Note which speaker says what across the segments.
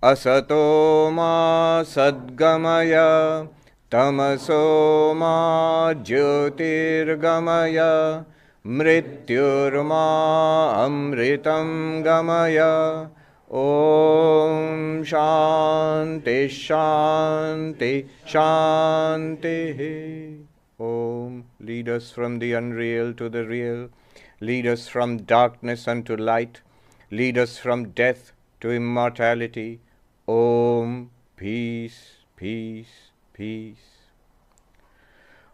Speaker 1: असतो मा सद्गमय तमसो मा ज्योतिर्गमय मृत्युर्मा अमृतं गमय ॐ शान्ति शान्ति शान्तिः Om. Lead us from the unreal to the real. Lead us from darkness unto light. Lead us from death to immortality. Om. Peace, peace, peace.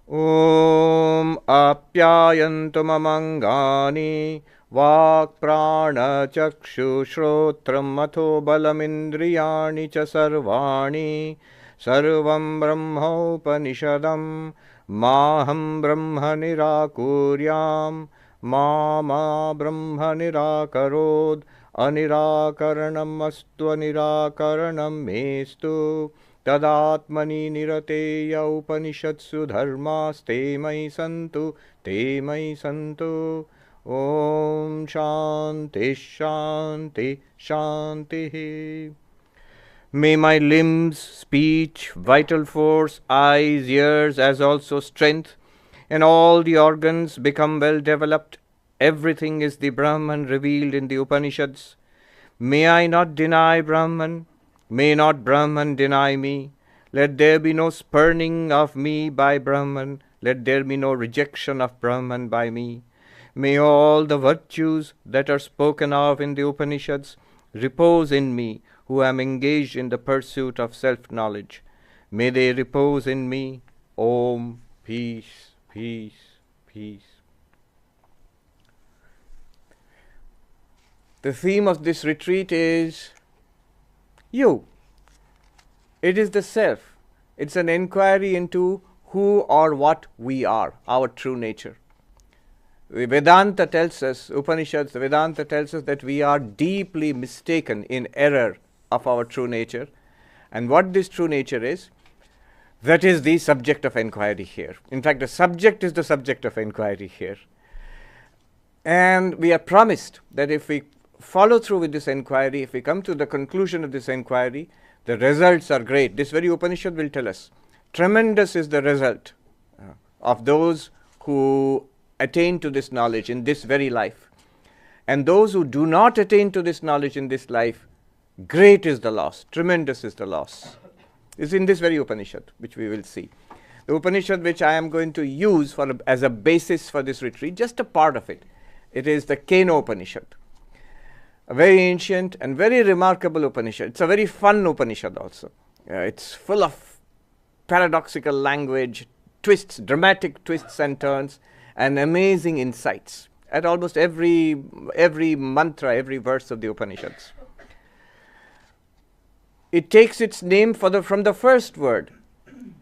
Speaker 1: Om. Apyayantu mamangani vak prana chakshu shrotram matho balamindriyani cha sarvani sarvam brahmaupanishadam Maham Brahma Nirakuryam Ma Brahma Nirakarod Anirakaranam Astu Anirakaranam Mestu Tadatmani Nirateya Upanishatsu Dharmas Te Mai Santu Om Shanti Shanti Shanti. May my limbs, speech, vital force, eyes, ears, as also strength, and all the organs become well developed. Everything is the Brahman revealed in the Upanishads. May I not deny Brahman. May not Brahman deny me. Let there be no spurning of me by Brahman. Let there be no rejection of Brahman by me. May all the virtues that are spoken of in the Upanishads repose in me, who am engaged in the pursuit of self-knowledge. May they repose in me. Om. Peace, peace, peace. The theme of this retreat is you. It is the self. It's an inquiry into who or what we are, our true nature. Vedanta tells us, Upanishads, Vedanta tells us that we are deeply mistaken in error of our true nature. And what this true nature is, that is the subject of inquiry here. In fact, the subject is the subject of inquiry here. And we are promised that if we follow through with this inquiry, if we come to the conclusion of this inquiry, the results are great. This very Upanishad will tell us. Tremendous is the result of those who attain to this knowledge in this very life. And those who do not attain to this knowledge in this life, great is the loss, tremendous is the loss. It's in this very Upanishad, which we will see. The Upanishad which I am going to use as a basis for this retreat, just a part of it. It is the Kena Upanishad. A very ancient and very remarkable Upanishad. It's a very fun Upanishad also. It's full of paradoxical language, twists, dramatic twists and turns, and amazing insights at almost every mantra, every verse of the Upanishads. It takes its name from the first word,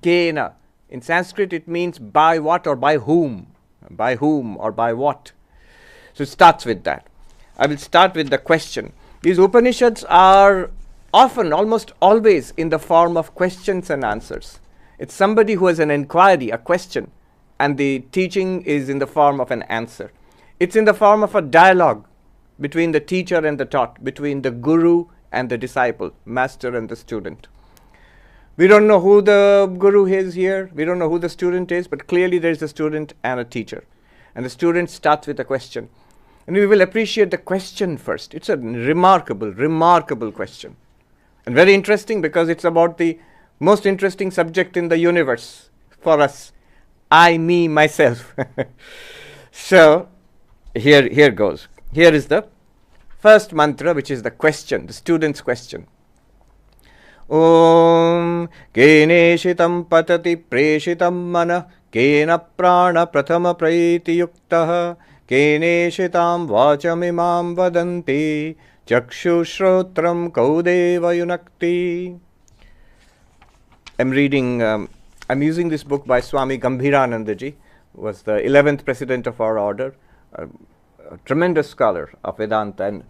Speaker 1: Kena. In Sanskrit, it means by what or by whom or by what. So it starts with that. I will start with the question. These Upanishads are often, almost always, in the form of questions and answers. It's somebody who has an inquiry, a question, and the teaching is in the form of an answer. It's in the form of a dialogue between the teacher and the taught, between the guru and the disciple, master and the student. We don't know who the guru is here, we don't know who the student is, but clearly there is a student and a teacher. And the student starts with a question. And we will appreciate the question first. It's a remarkable question. And very interesting because it's about the most interesting subject in the universe for us. I, me, myself. So, here goes. Here is the first mantra, which is the question, the student's question. Om Keneshitam patati preshitam mana Kena prana prathama praiti yuktaha Keneshitam vachamimam vadanti Chakshu shrotram kaudeva yunakti. I'm using this book by Swami Gambhiranandaji, who was the 11th president of our order, a tremendous scholar of Vedanta, and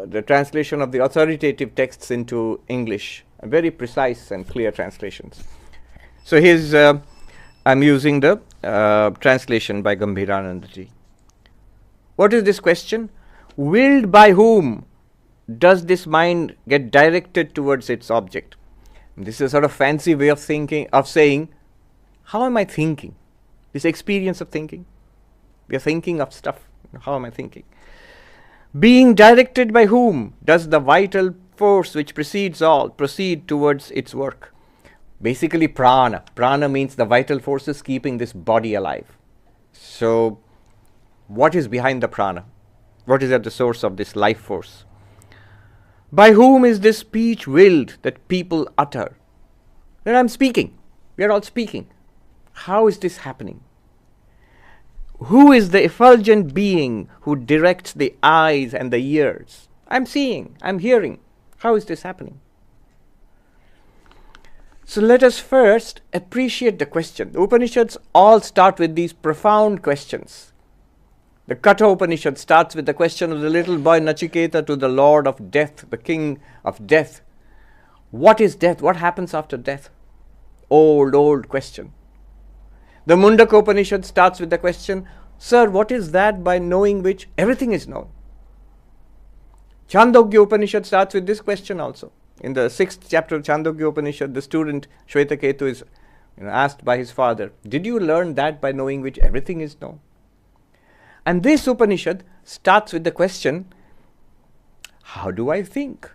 Speaker 1: the translation of the authoritative texts into English, very precise and clear translations. So I'm using the translation by Gambhiranandaji. What is this question? Willed by whom does this mind get directed towards its object? This is a sort of fancy way of thinking, of saying, how am I thinking? This experience of thinking. We are thinking of stuff. How am I thinking? Being directed by whom does the vital force which precedes all proceed towards its work? Basically prana. Prana means the vital forces keeping this body alive. So what is behind the prana? What is at the source of this life force? By whom is this speech willed that people utter? When I'm speaking, we are all speaking. How is this happening? Who is the effulgent being who directs the eyes and the ears? I'm seeing, I'm hearing. How is this happening? So let us first appreciate the question. The Upanishads all start with these profound questions. The Katha Upanishad starts with the question of the little boy Nachiketa to the Lord of Death, the King of Death. What is death? What happens after death? Old question. The Mundaka Upanishad starts with the question, Sir, what is that by knowing which everything is known? Chandogya Upanishad starts with this question also. In the 6th chapter of Chandogya Upanishad, the student Shvetaketu is asked by his father, did you learn that by knowing which everything is known? And this Upanishad starts with the question, how do I think?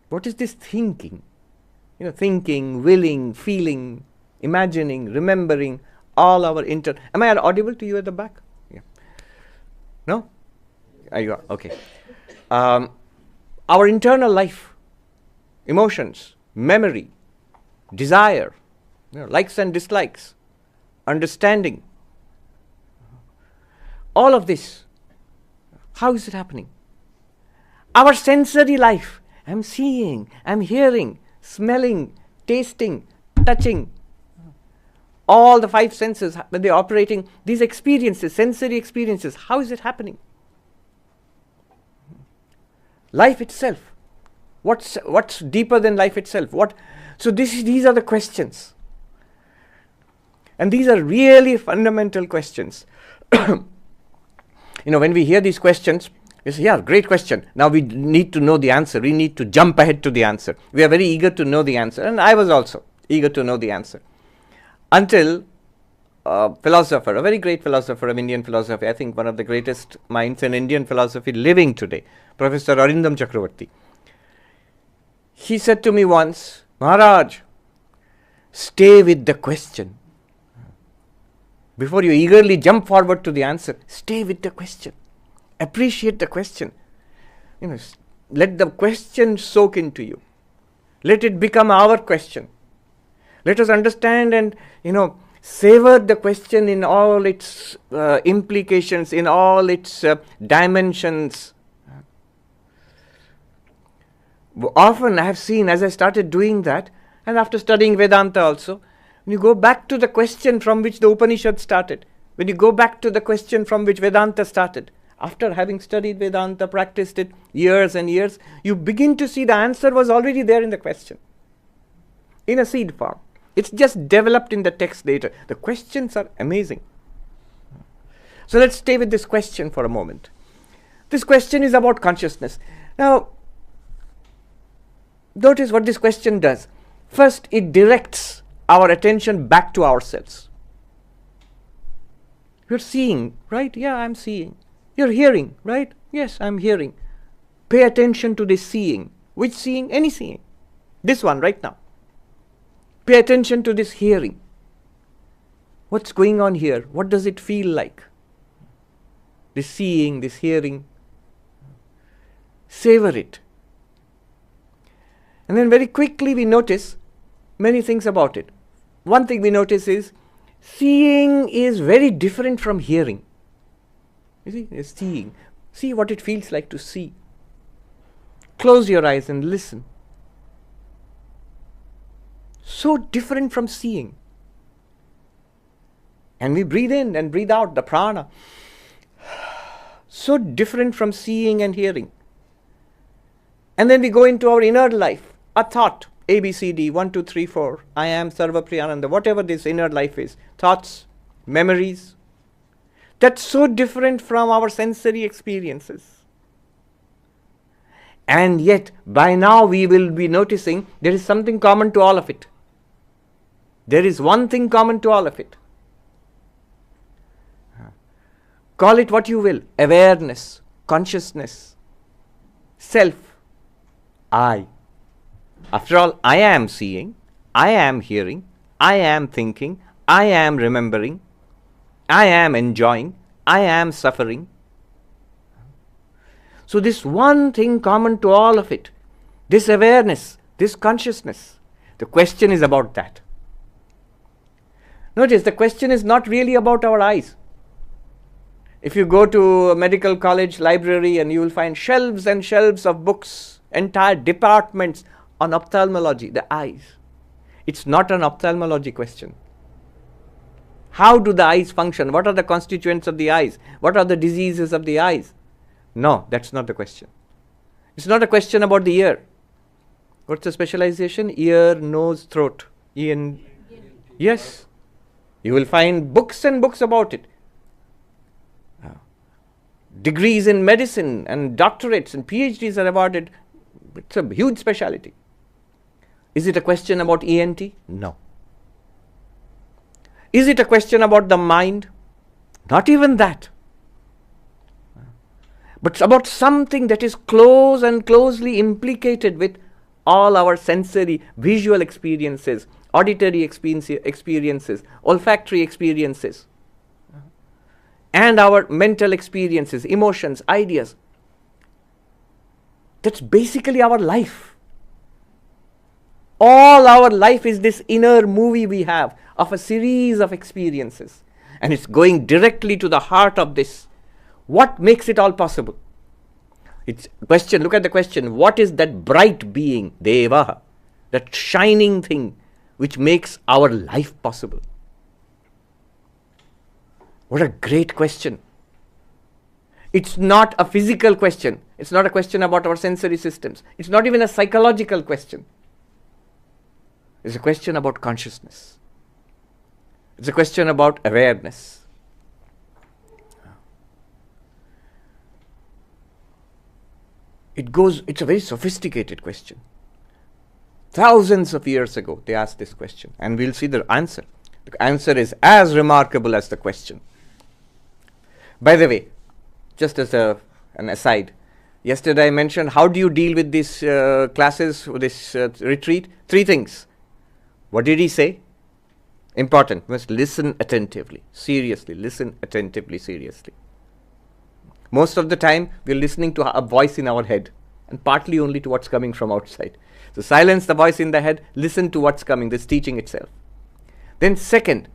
Speaker 1: What is this thinking? Thinking, willing, feeling, imagining, remembering, all our Am I audible to you at the back? Yeah. No? You are? Okay. Our internal life, emotions, memory, desire, likes and dislikes, understanding, all of this, how is it happening? Our sensory life, I'm seeing, I'm hearing, smelling, tasting, touching, all the 5 senses, when they're operating, these experiences, sensory experiences, how is it happening? Life itself, what's deeper than life itself? So these are the questions. And these are really fundamental questions. When we hear these questions, we say, yeah, great question. Now we need to know the answer. We need to jump ahead to the answer. We are very eager to know the answer. And I was also eager to know the answer. Until a philosopher, a very great philosopher of Indian philosophy, I think one of the greatest minds in Indian philosophy living today, Professor Arindam Chakravarti. He said to me once, Maharaj, stay with the question. Before you eagerly jump forward to the answer, stay with the question. Appreciate the question. Let the question soak into you. Let it become our question. Let us understand and, savor the question in all its implications, in all its dimensions. Often I have seen, as I started doing that, and after studying Vedanta also, when you go back to the question from which the Upanishad started, when you go back to the question from which Vedanta started, after having studied Vedanta, practiced it years and years, you begin to see the answer was already there in the question, in a seed form. It's just developed in the text later. The questions are amazing. So let's stay with this question for a moment. This question is about consciousness. Now, notice what this question does. First, it directs our attention back to ourselves. You're seeing, right? Yeah, I'm seeing. You're hearing, right? Yes, I'm hearing. Pay attention to this seeing. Which seeing? Any seeing. This one right now. Pay attention to this hearing. What's going on here? What does it feel like? This seeing, this hearing. Savor it. And then very quickly we notice many things about it. One thing we notice is seeing is very different from hearing. You see, it's seeing. See what it feels like to see. Close your eyes and listen. So different from seeing. And we breathe in and breathe out the prana. So different from seeing and hearing. And then we go into our inner life, a thought, ABCD, 1, 2, 3, 4, I am Sarva Priyananda, whatever this inner life is, thoughts, memories. That's so different from our sensory experiences. And yet, by now we will be noticing there is something common to all of it. There is one thing common to all of it. Call it what you will: awareness, consciousness, self, I. After all, I am seeing, I am hearing, I am thinking, I am remembering, I am enjoying, I am suffering. So this one thing common to all of it, this awareness, this consciousness, the question is about that. Notice, the question is not really about our eyes. If you go to a medical college library, and you will find shelves and shelves of books, entire departments on ophthalmology, the eyes. It's not an ophthalmology question. How do the eyes function? What are the constituents of the eyes? What are the diseases of the eyes? No, that's not the question. It's not a question about the ear. What's the specialization? Ear, nose, throat. Yes. You will find books and books about it. Degrees in medicine and doctorates and PhDs are about it. It's a huge specialty. Is it a question about ENT? No. Is it a question about the mind? Not even that. But it's about something that is close and closely implicated with all our sensory, visual experiences, auditory experiences, olfactory experiences, and our mental experiences, emotions, ideas. That's basically our life. All our life is this inner movie we have of a series of experiences. And it's going directly to the heart of this. What makes it all possible? It's question, look at the question, what is that bright being, Deva, that shining thing which makes our life possible? What a great question. It's not a physical question. It's not a question about our sensory systems. It's not even a psychological question. It's a question about consciousness. It's a question about awareness. It's a very sophisticated question. Thousands of years ago, they asked this question, and we'll see the answer. The answer is as remarkable as the question. By the way, just as an aside, yesterday I mentioned how do you deal with these classes, this retreat? 3 things. What did he say? Important. You must listen attentively, seriously. Listen attentively, seriously. Most of the time, we're listening to a voice in our head, and partly only to what's coming from outside. So silence the voice in the head, listen to what's coming, this teaching itself. Then second,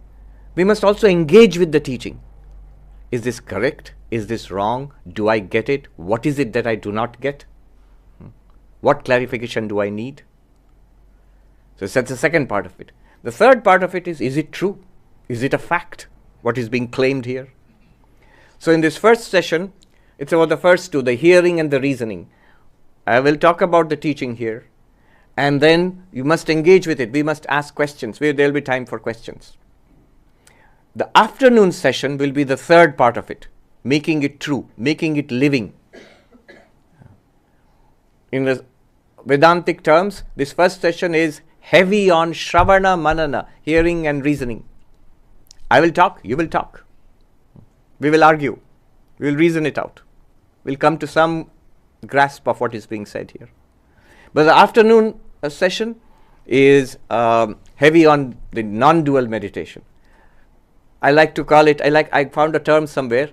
Speaker 1: we must also engage with the teaching. Is this correct? Is this wrong? Do I get it? What is it that I do not get? What clarification do I need? So that's the second part of it. The third part of it is it true? Is it a fact? What is being claimed here? So in this first session, it's about the first 2, the hearing and the reasoning. I will talk about the teaching here. And then you must engage with it. We must ask questions. There will be time for questions. The afternoon session will be the third part of it. Making it true. Making it living. In the Vedantic terms, this first session is heavy on Shravana Manana, hearing and reasoning. I will talk, you will talk. We will argue. We will reason it out. We'll come to some grasp of what is being said here. But the afternoon session is heavy on the non-dual meditation. I like to call it, I found a term somewhere,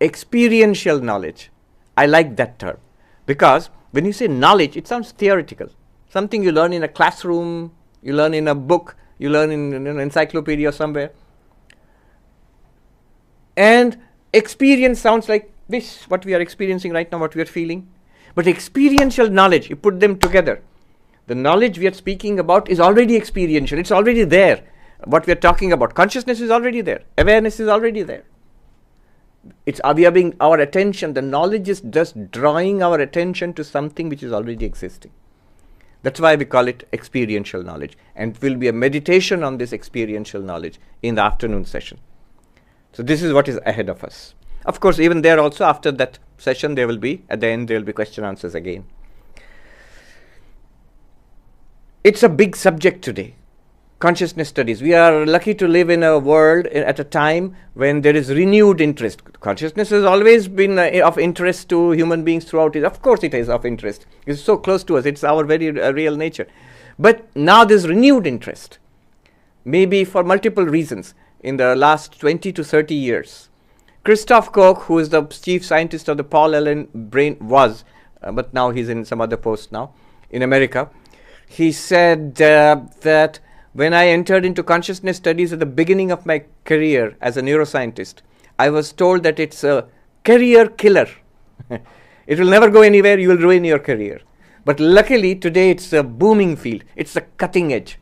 Speaker 1: experiential knowledge. I like that term. Because when you say knowledge, it sounds theoretical. Something you learn in a classroom, you learn in a book, you learn in an encyclopedia somewhere. And experience sounds like this, what we are experiencing right now, what we are feeling. But experiential knowledge, you put them together. The knowledge we are speaking about is already experiential. It's already there. What we are talking about, consciousness is already there. Awareness is already there. We are being, our attention, the knowledge is just drawing our attention to something which is already existing. That's why we call it experiential knowledge. And it will be a meditation on this experiential knowledge in the afternoon session. So this is what is ahead of us. Of course, even there also, after that session, there will be, at the end, there will be question answers again. It's a big subject today. Consciousness studies. We are lucky to live in a world at a time when there is renewed interest. Consciousness has always been of interest to human beings throughout it. Of course it is of interest. It's so close to us. It's our very real nature. But now there's renewed interest, maybe for multiple reasons, in the last 20 to 30 years. Christoph Koch, who is the chief scientist of the Paul Allen Brain, but now he's in some other post now, in America. He said that when I entered into consciousness studies at the beginning of my career as a neuroscientist, I was told that it's a career killer. It will never go anywhere, you will ruin your career. But luckily today it's a booming field, it's a cutting edge.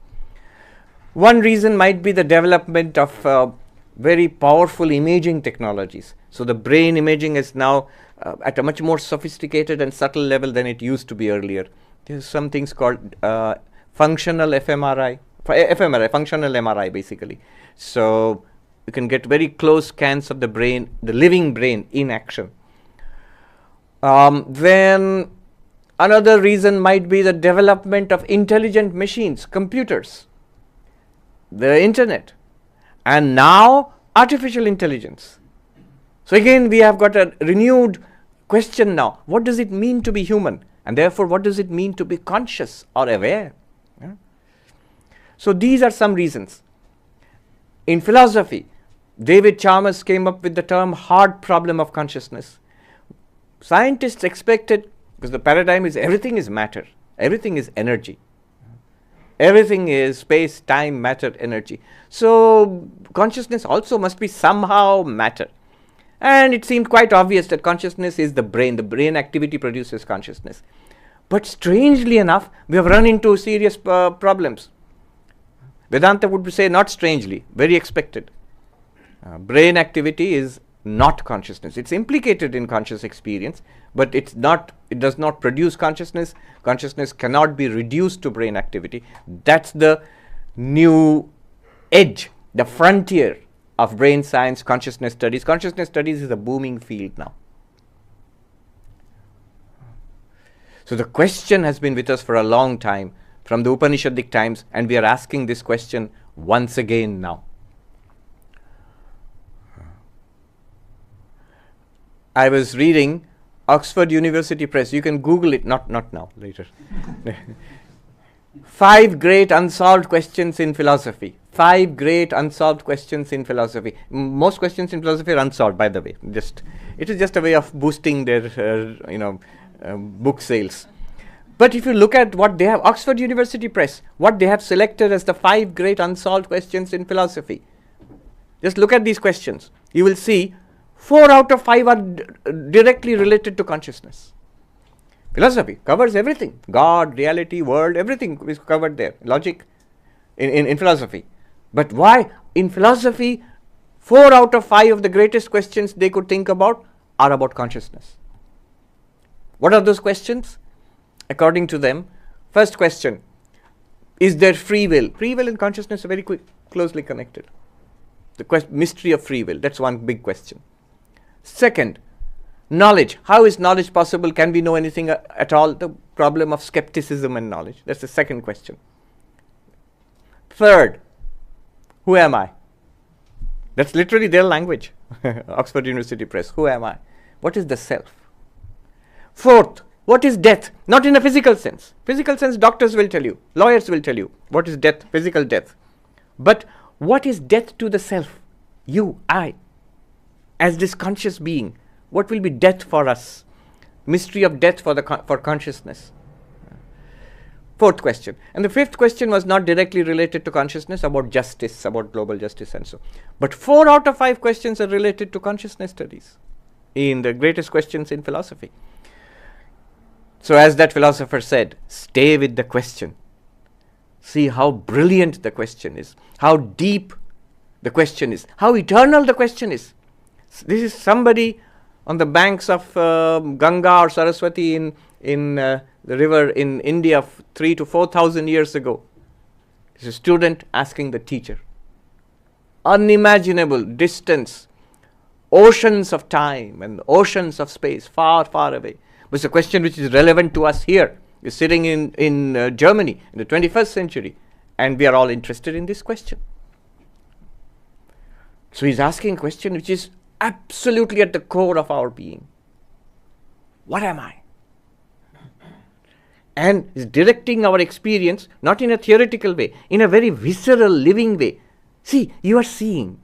Speaker 1: One reason might be the development of very powerful imaging technologies. So the brain imaging is now at a much more sophisticated and subtle level than it used to be earlier. There's some things called functional fMRI, functional MRI basically. So you can get very close scans of the brain, the living brain in action. Then another reason might be the development of intelligent machines, computers, the internet, and now artificial intelligence. So again we have got a renewed question now. What does it mean to be human? And therefore what does it mean to be conscious or aware? Yeah. So these are some reasons. In philosophy, David Chalmers came up with the term hard problem of consciousness. Scientists expected, because the paradigm is everything is matter, everything is energy. Everything is space, time, matter, energy. So consciousness also must be somehow matter. And it seemed quite obvious that consciousness is the brain activity produces consciousness. But strangely enough, we have run into serious problems. Vedanta would say not strangely, very expected. Brain activity is not consciousness. It's implicated in conscious experience, but it does not produce consciousness. Consciousness cannot be reduced to brain activity. That's the new edge, the frontier of brain science, consciousness studies. Consciousness studies is a booming field now. So the question has been with us for a long time, from the Upanishadic times, and we are asking this question once again now. I was reading Oxford University Press. You can Google it, not now, later. 5 great unsolved questions in philosophy. 5 great unsolved questions in philosophy. Most questions in philosophy are unsolved, by the way. It is just a way of boosting their, book sales. But if you look at what they have, Oxford University Press, what they have selected as the 5 great unsolved questions in philosophy. Just look at these questions. You will see 4 out of 5 are directly related to consciousness. Philosophy covers everything. God, reality, world, everything is covered there. Logic in philosophy. But why? In philosophy, 4 out of 5 of the greatest questions they could think about are about consciousness. What are those questions? According to them, first question, is there free will? Free will and consciousness are very closely connected. The mystery of free will, that's one big question. Second, knowledge. How is knowledge possible? Can we know anything at all? The problem of skepticism and knowledge. That's the second question. Third, who am I? That's literally their language. Oxford University Press. Who am I? What is the self? Fourth, what is death? Not in a physical sense. Physical sense, doctors will tell you. Lawyers will tell you. What is death? Physical death. But what is death to the self? You, I. As this conscious being, what will be death for us? Mystery of death for consciousness. Fourth question. And the fifth question was not directly related to consciousness, about justice, about global justice and so. But 4 out of 5 questions are related to consciousness studies in the greatest questions in philosophy. So as that philosopher said, stay with the question. See how brilliant the question is, how deep the question is, how eternal the question is. This is somebody on the banks of Ganga or Saraswati in the river in India 3,000 to 4,000 years ago. It's a student asking the teacher. Unimaginable distance, oceans of time and oceans of space, far, far away. But it's a question which is relevant to us here. We're sitting in Germany in the 21st century, and we are all interested in this question. So he's asking a question which is absolutely at the core of our being. What am I? And is directing our experience not in a theoretical way, in a very visceral, living way. See, you are seeing.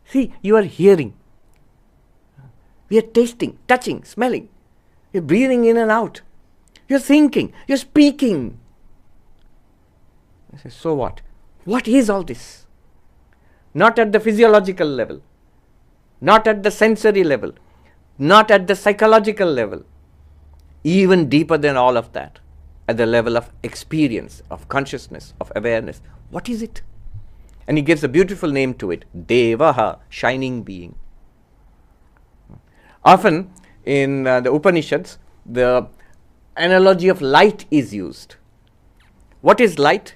Speaker 1: See, you are hearing. We are tasting, touching, smelling. You're breathing in and out. You're thinking. You're speaking. I say, so what? What is all this? Not at the physiological level. Not at the sensory level. Not at the psychological level. Even deeper than all of that. At the level of experience, of consciousness, of awareness. What is it? And he gives a beautiful name to it. Devaha, shining being. Often in the Upanishads, the analogy of light is used. What is light?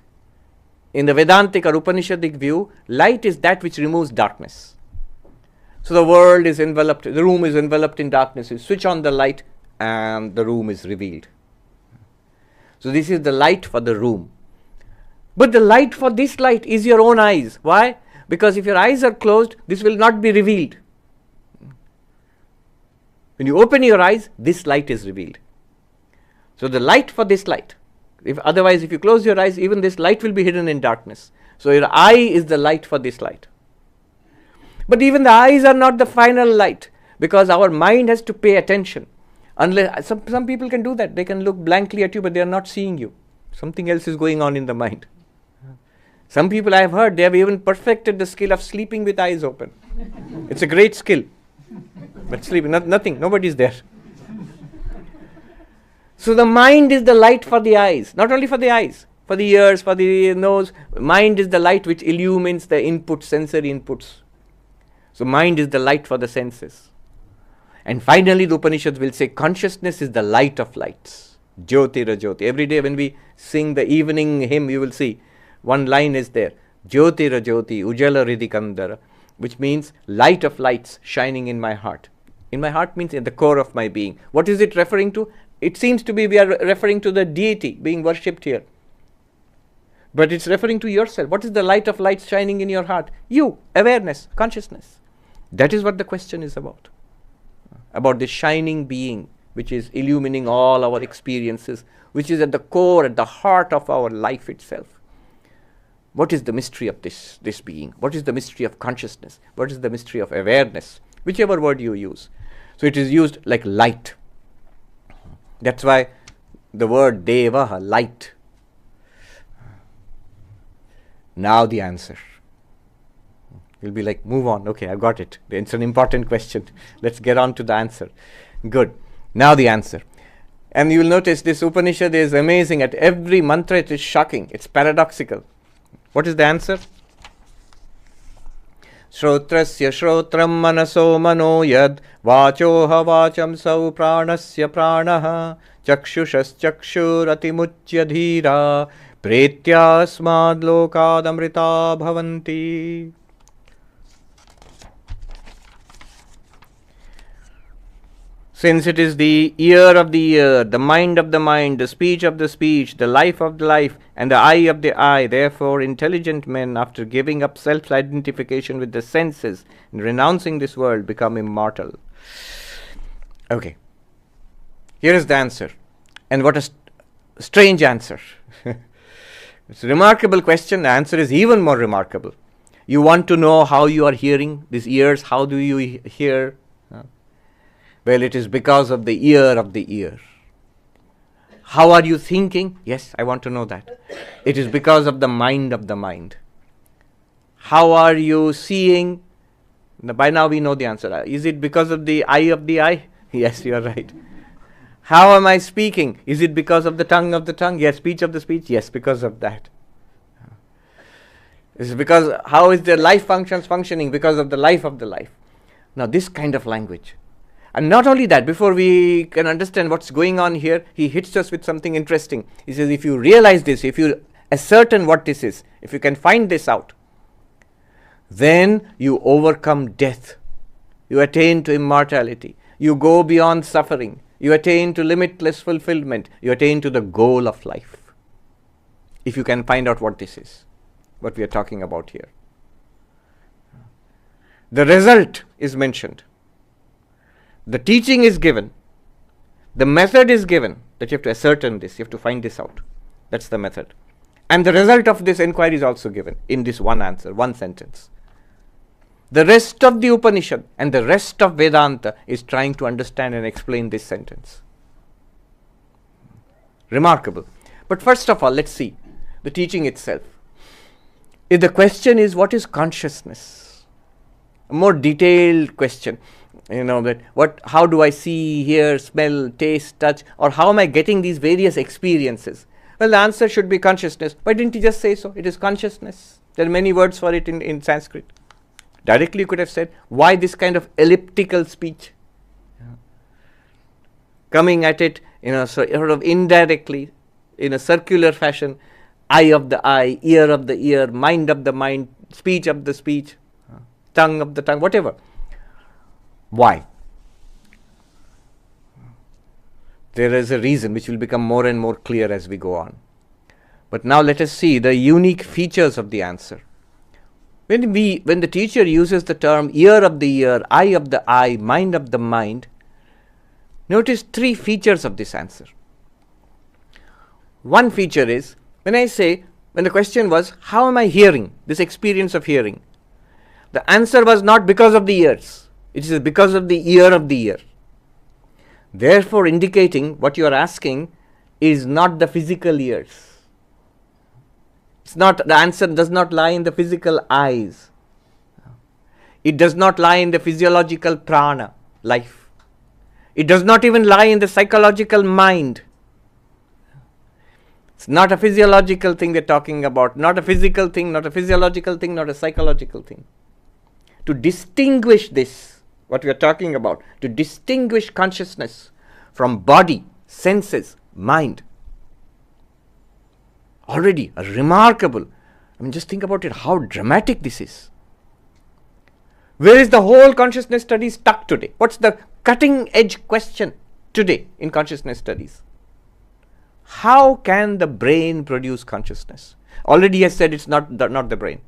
Speaker 1: In the Vedantic or Upanishadic view, light is that which removes darkness. So the world is enveloped, the room is enveloped in darkness. You switch on the light and the room is revealed. So this is the light for the room. But the light for this light is your own eyes. Why? Because if your eyes are closed, this will not be revealed. When you open your eyes, this light is revealed. So the light for this light. Otherwise, if you close your eyes, even this light will be hidden in darkness. So your eye is the light for this light. But even the eyes are not the final light, because our mind has to pay attention. Unless some people can do that. They can look blankly at you, but they are not seeing you. Something else is going on in the mind. Some people I have heard, they have even perfected the skill of sleeping with eyes open. It's a great skill. But sleeping, nothing, nobody is there. So the mind is the light for the eyes. Not only for the eyes, for the ears, for the nose. Mind is the light which illumines the input, sensory inputs. So mind is the light for the senses. And finally the Upanishads will say consciousness is the light of lights. Jyotira Jyoti. Every day when we sing the evening hymn, you will see one line is there. Jyotira Jyoti Ujjala Hridikandara, which means light of lights shining in my heart. In my heart means in the core of my being. What is it referring to? It seems to be we are referring to the deity being worshipped here. But it's referring to yourself. What is the light of lights shining in your heart? You, awareness, consciousness. That is what the question is about. About this shining being which is illumining all our experiences, which is at the core, at the heart of our life itself. What is the mystery of this being? What is the mystery of consciousness? What is the mystery of awareness? Whichever word you use. So it is used like light. That's why the word Devaha, light. Now the answer. You'll be like, move on. Okay, I got it. It's an important question. Let's get on to the answer. Good. Now the answer. And you will notice this Upanishad is amazing. At every mantra it is shocking. It's paradoxical. What is the answer? Shrotrasya shrotram manaso mano yad vachoha vacham sau pranasya pranaha chakshushas chakshur atimuchya dhira pretyasmad lokad amrita bhavanti. Since it is the ear of the ear, the mind of the mind, the speech of the speech, the life of the life, and the eye of the eye, therefore intelligent men, after giving up self-identification with the senses and renouncing this world, become immortal. Okay. Here is the answer. And what a strange answer. It's a remarkable question. The answer is even more remarkable. You want to know how you are hearing, these ears, how do you hear? Well, it is because of the ear of the ear. How are you thinking? Yes, I want to know that. It is because of the mind of the mind. How are you seeing? By now we know the answer. Is it because of the eye of the eye? Yes, you are right. How am I speaking? Is it because of the tongue of the tongue? Yes, speech of the speech? Yes, because of that. Is it because, how is the life functioning? Because of the life of the life. Now this kind of language. And not only that, before we can understand what's going on here, he hits us with something interesting. He says, if you realize this, if you ascertain what this is, if you can find this out, then you overcome death. You attain to immortality. You go beyond suffering. you attain to limitless fulfillment, you attain to the goal of life. If you can find out what this is, what we are talking about here. The result is mentioned. The teaching is given. The method is given, that you have to ascertain this, you have to find this out. That's the method. And the result of this inquiry is also given in this one answer, one sentence. The rest of the Upanishad and the rest of Vedanta is trying to understand and explain this sentence. Remarkable. But first of all, let's see the teaching itself. If the question is, what is consciousness? A more detailed question. How do I see, hear, smell, taste, touch, or how am I getting these various experiences? Well, the answer should be consciousness. Why didn't he just say so? It is consciousness. There are many words for it in Sanskrit. Directly you could have said, why this kind of elliptical speech? Coming at it sort of indirectly, in a circular fashion, eye of the eye, ear of the ear, mind of the mind, speech of the speech, tongue of the tongue, whatever. Why? There is a reason which will become more and more clear as we go on. But now let us see the unique features of the answer. When the teacher uses the term ear of the ear, eye of the eye, mind of the mind, notice three features of this answer. One feature is, when the question was, how am I hearing, this experience of hearing? The answer was not because of the ears. It is because of the ear of the ear. Therefore, indicating what you are asking is not the physical ears. The answer does not lie in the physical eyes. It does not lie in the physiological prana, life. It does not even lie in the psychological mind. It's not a physiological thing they're talking about, not a physical thing, not a physiological thing, not a psychological thing. To distinguish this, what we are talking about, to distinguish consciousness from body, senses, mind. Already a remarkable, just think about it, how dramatic this is. Where is the whole consciousness study stuck today? What's the cutting edge question today in consciousness studies? How can the brain produce consciousness? Already I said it's not the brain.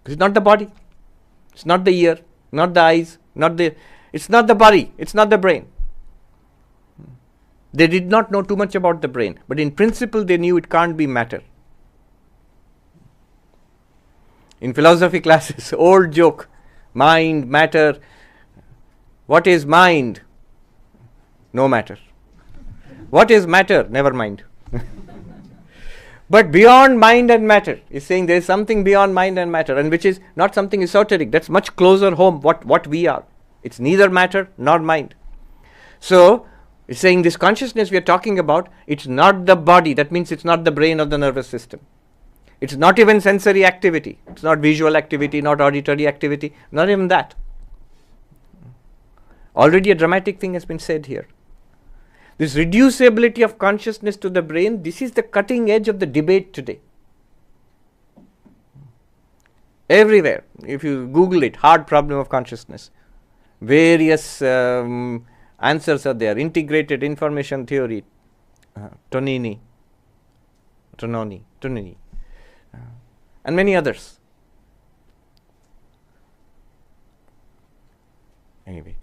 Speaker 1: It's not the body. It's not the ear, not the eyes, it's not the body, it's not the brain. They did not know too much about the brain, but in principle they knew it can't be matter. In philosophy classes, old joke, mind, matter. What is mind? No matter. What is matter? Never mind. But beyond mind and matter, is saying there is something beyond mind and matter, and which is not something esoteric. That's much closer home, what we are. It's neither matter nor mind. So, it's saying this consciousness we are talking about, it's not the body. That means it's not the brain or the nervous system. It's not even sensory activity. It's not visual activity, not auditory activity, not even that. Already a dramatic thing has been said here. This reducibility of consciousness to the brain, this is the cutting edge of the debate today. Everywhere, if you Google it, hard problem of consciousness, various answers are there. Integrated information theory, Tonini, and many others. Anyway,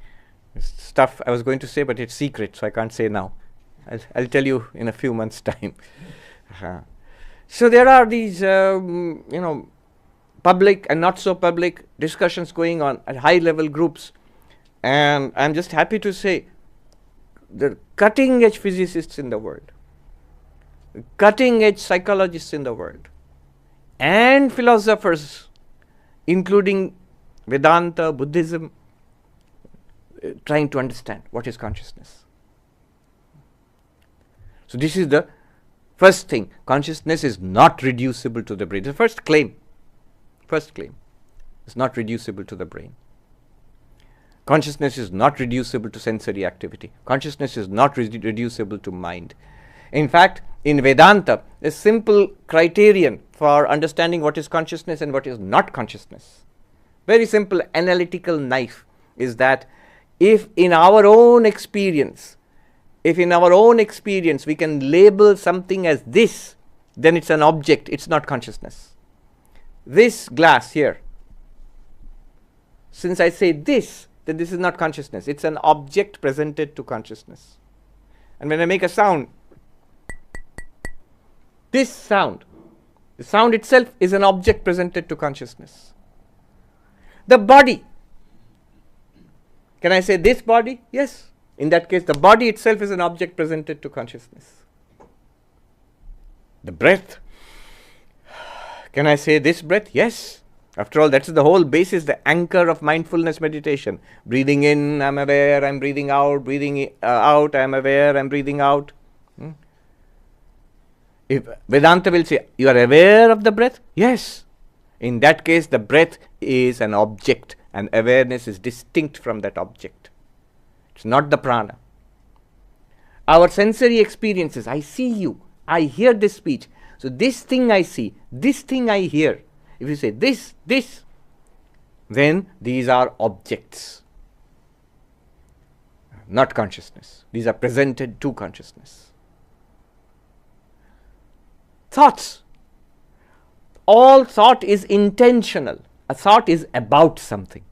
Speaker 1: stuff I was going to say, but it's secret, so I can't say now. I'll tell you in a few months' time. So there are these, public and not so public discussions going on at high-level groups, and I'm just happy to say the cutting-edge physicists in the world, cutting-edge psychologists in the world, and philosophers, including Vedanta, Buddhism, trying to understand what is consciousness. So this is the first thing. Consciousness is not reducible to the brain. The first claim. It's not reducible to the brain. Consciousness is not reducible to sensory activity. Consciousness is not reducible to mind. In fact, in Vedanta, a simple criterion for understanding what is consciousness and what is not consciousness, very simple analytical knife, is that if in our own experience if in our own experience we can label something as this, then it's an object, it's not consciousness. This glass here, since I say this, then this is not consciousness, it's an object presented to consciousness. And when I make a sound, this sound, the sound itself is an object presented to consciousness. The body, can I say this body? Yes. In that case, the body itself is an object presented to consciousness. The breath, can I say this breath? Yes. After all, that's the whole basis, the anchor of mindfulness meditation. Breathing in, I'm aware, I'm breathing out. Breathing out, I'm aware, I'm breathing out. If Vedanta will say, you are aware of the breath? Yes. In that case, the breath is an object and awareness is distinct from that object. It's not the prana. Our sensory experiences, I see you, I hear this speech. So this thing I see, this thing I hear. If you say this, then these are objects, not consciousness. These are presented to consciousness. Thoughts. All thought is intentional. A thought is about something.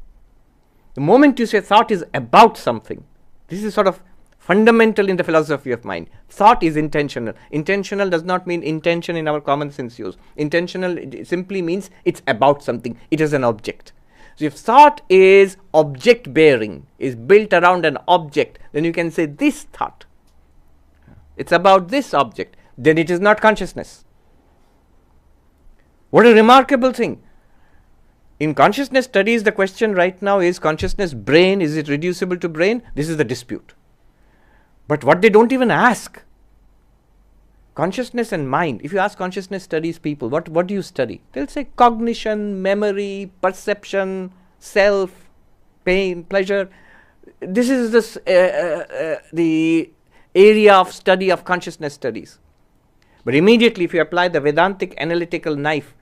Speaker 1: The moment you say thought is about something, this is sort of fundamental in the philosophy of mind. Thought is intentional. Intentional does not mean intention in our common sense use. Intentional simply means it's about something. It is an object. So if thought is object bearing, is built around an object, then you can say this thought, it's about this object. Then it is not consciousness. What a remarkable thing. In consciousness studies, the question right now is consciousness brain, is it reducible to brain? This is the dispute. But what they don't even ask, consciousness and mind, if you ask consciousness studies people, what do you study? They'll say cognition, memory, perception, self, pain, pleasure. This is the area of study of consciousness studies. But immediately if you apply the Vedantic analytical knife,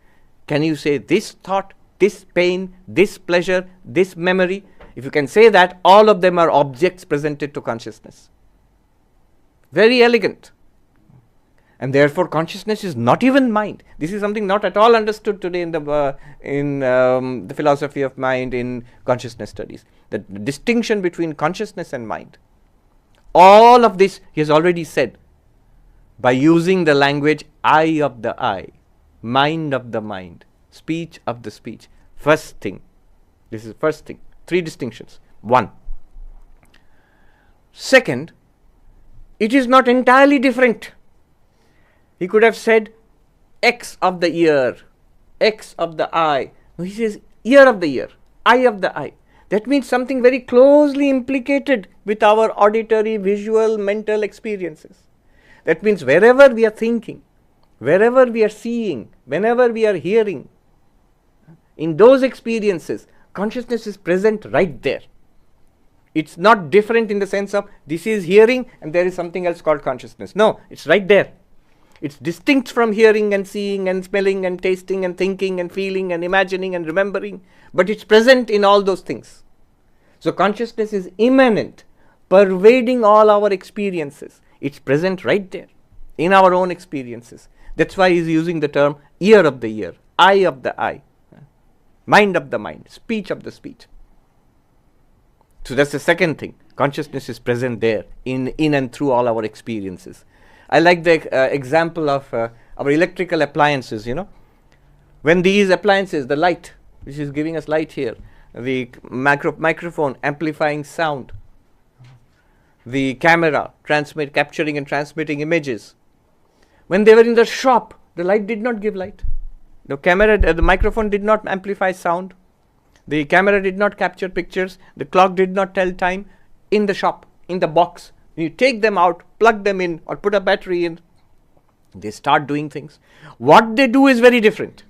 Speaker 1: can you say this thought, this pain, this pleasure, this memory? If you can say that, all of them are objects presented to consciousness. Very elegant. And therefore consciousness is not even mind. This is something not at all understood today in the philosophy of mind, in consciousness studies. The distinction between consciousness and mind. All of this he has already said by using the language eye of the eye, mind of the mind, speech of the speech. First thing. This is first thing. 3 distinctions. 1. Second, it is not entirely different. He could have said X of the ear, X of the eye. No, he says ear of the ear, eye of the eye. That means something very closely implicated with our auditory, visual, mental experiences. That means wherever we are thinking, wherever we are seeing, whenever we are hearing, in those experiences, consciousness is present right there. It's not different in the sense of this is hearing and there is something else called consciousness. No, it's right there. It's distinct from hearing and seeing and smelling and tasting and thinking and feeling and imagining and remembering, but it's present in all those things. So consciousness is immanent, pervading all our experiences. It's present right there in our own experiences. That's why he's using the term ear of the ear, eye of the eye, mind of the mind, speech of the speech. So that's the second thing. Consciousness is present there in and through all our experiences. I like the example of our electrical appliances, When these appliances, the light, which is giving us light here, the microphone amplifying sound, the camera capturing and transmitting images. When they were in the shop, the light did not give light. The microphone did not amplify sound. The camera did not capture pictures. The clock did not tell time. In the shop, in the box, you take them out, plug them in, or put a battery in, they start doing things. What they do is very different.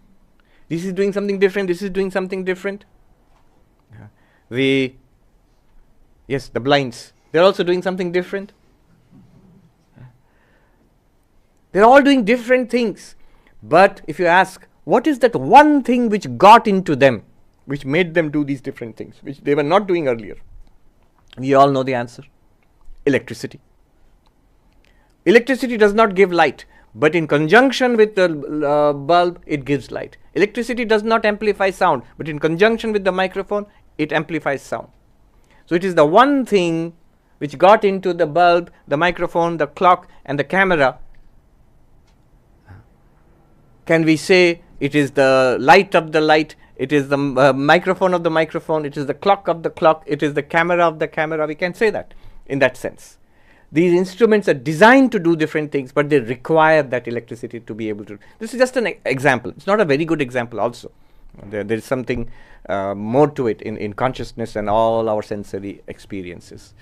Speaker 1: This is doing something different. This is doing something different. The blinds, they're also doing something different. They're all doing different things. But if you ask, what is that one thing which got into them, which made them do these different things, which they were not doing earlier? We all know the answer. Electricity. Electricity does not give light, but in conjunction with the bulb, it gives light. Electricity does not amplify sound, but in conjunction with the microphone, it amplifies sound. So it is the one thing which got into the bulb, the microphone, the clock, and the camera. Can we say it is the light of the light, it is the microphone of the microphone, it is the clock of the clock, it is the camera of the camera? We can say that in that sense. These instruments are designed to do different things, but they require that electricity to be able to. This is just an example. It's not a very good example also. There is something more to it in consciousness and all our sensory experiences.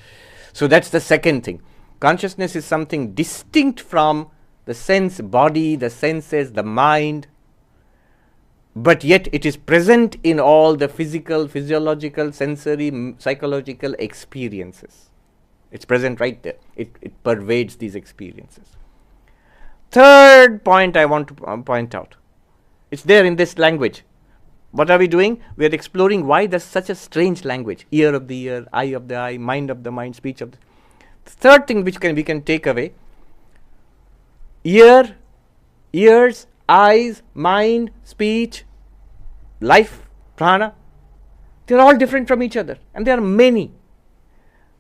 Speaker 1: So that's the second thing. Consciousness is something distinct from the sense body, the senses, the mind, but yet it is present in all the physical, physiological, sensory, psychological experiences. It's present right there. It pervades these experiences. Third point I want to point out. It's there in this language. What are we doing? We are exploring why there's such a strange language. Ear of the ear, eye of the eye, mind of the mind, speech of the... Third thing which we can take away. Ear, ears, eyes, mind, speech, life, prana. They're all different from each other. And there are many.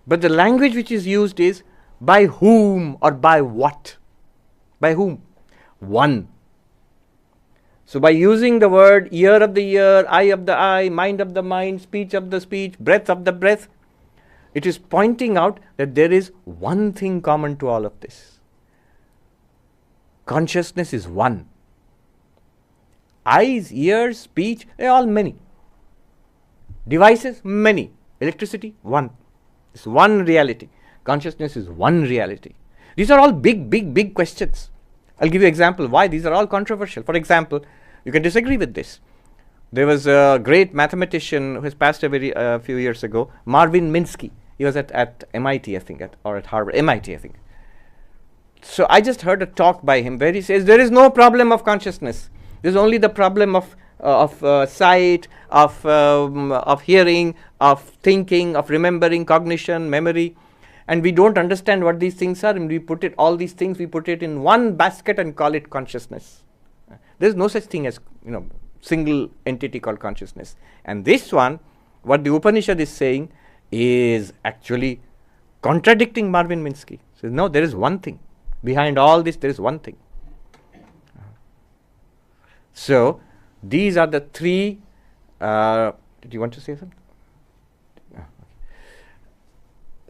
Speaker 1: But the language which is used is by whom or by what? By whom? One. So by using the word ear of the ear, eye of the eye, mind of the mind, speech of the speech, breath of the breath, it is pointing out that there is one thing common to all of this. Consciousness is one. Eyes, ears, speech, they are all many. Devices, many. Electricity, one. It's one reality. Consciousness is one reality. These are all big questions. I'll give you an example why these are all controversial. For example, you can disagree with this. There was a great mathematician who has passed away a few years ago, Marvin Minsky. He was at MIT, I think, or at Harvard, MIT, I think. So I just heard a talk by him where he says there is no problem of consciousness. There's only the problem of sight, of hearing, of thinking, of remembering, cognition, memory, and we don't understand what these things are, and we put it in one basket and call it consciousness. There's no such thing as single entity called consciousness. And this one, what the Upanishad is saying, is actually contradicting Marvin Minsky. Says no, there is one thing behind all this. There is one thing. So these are the three. Did you want to say something?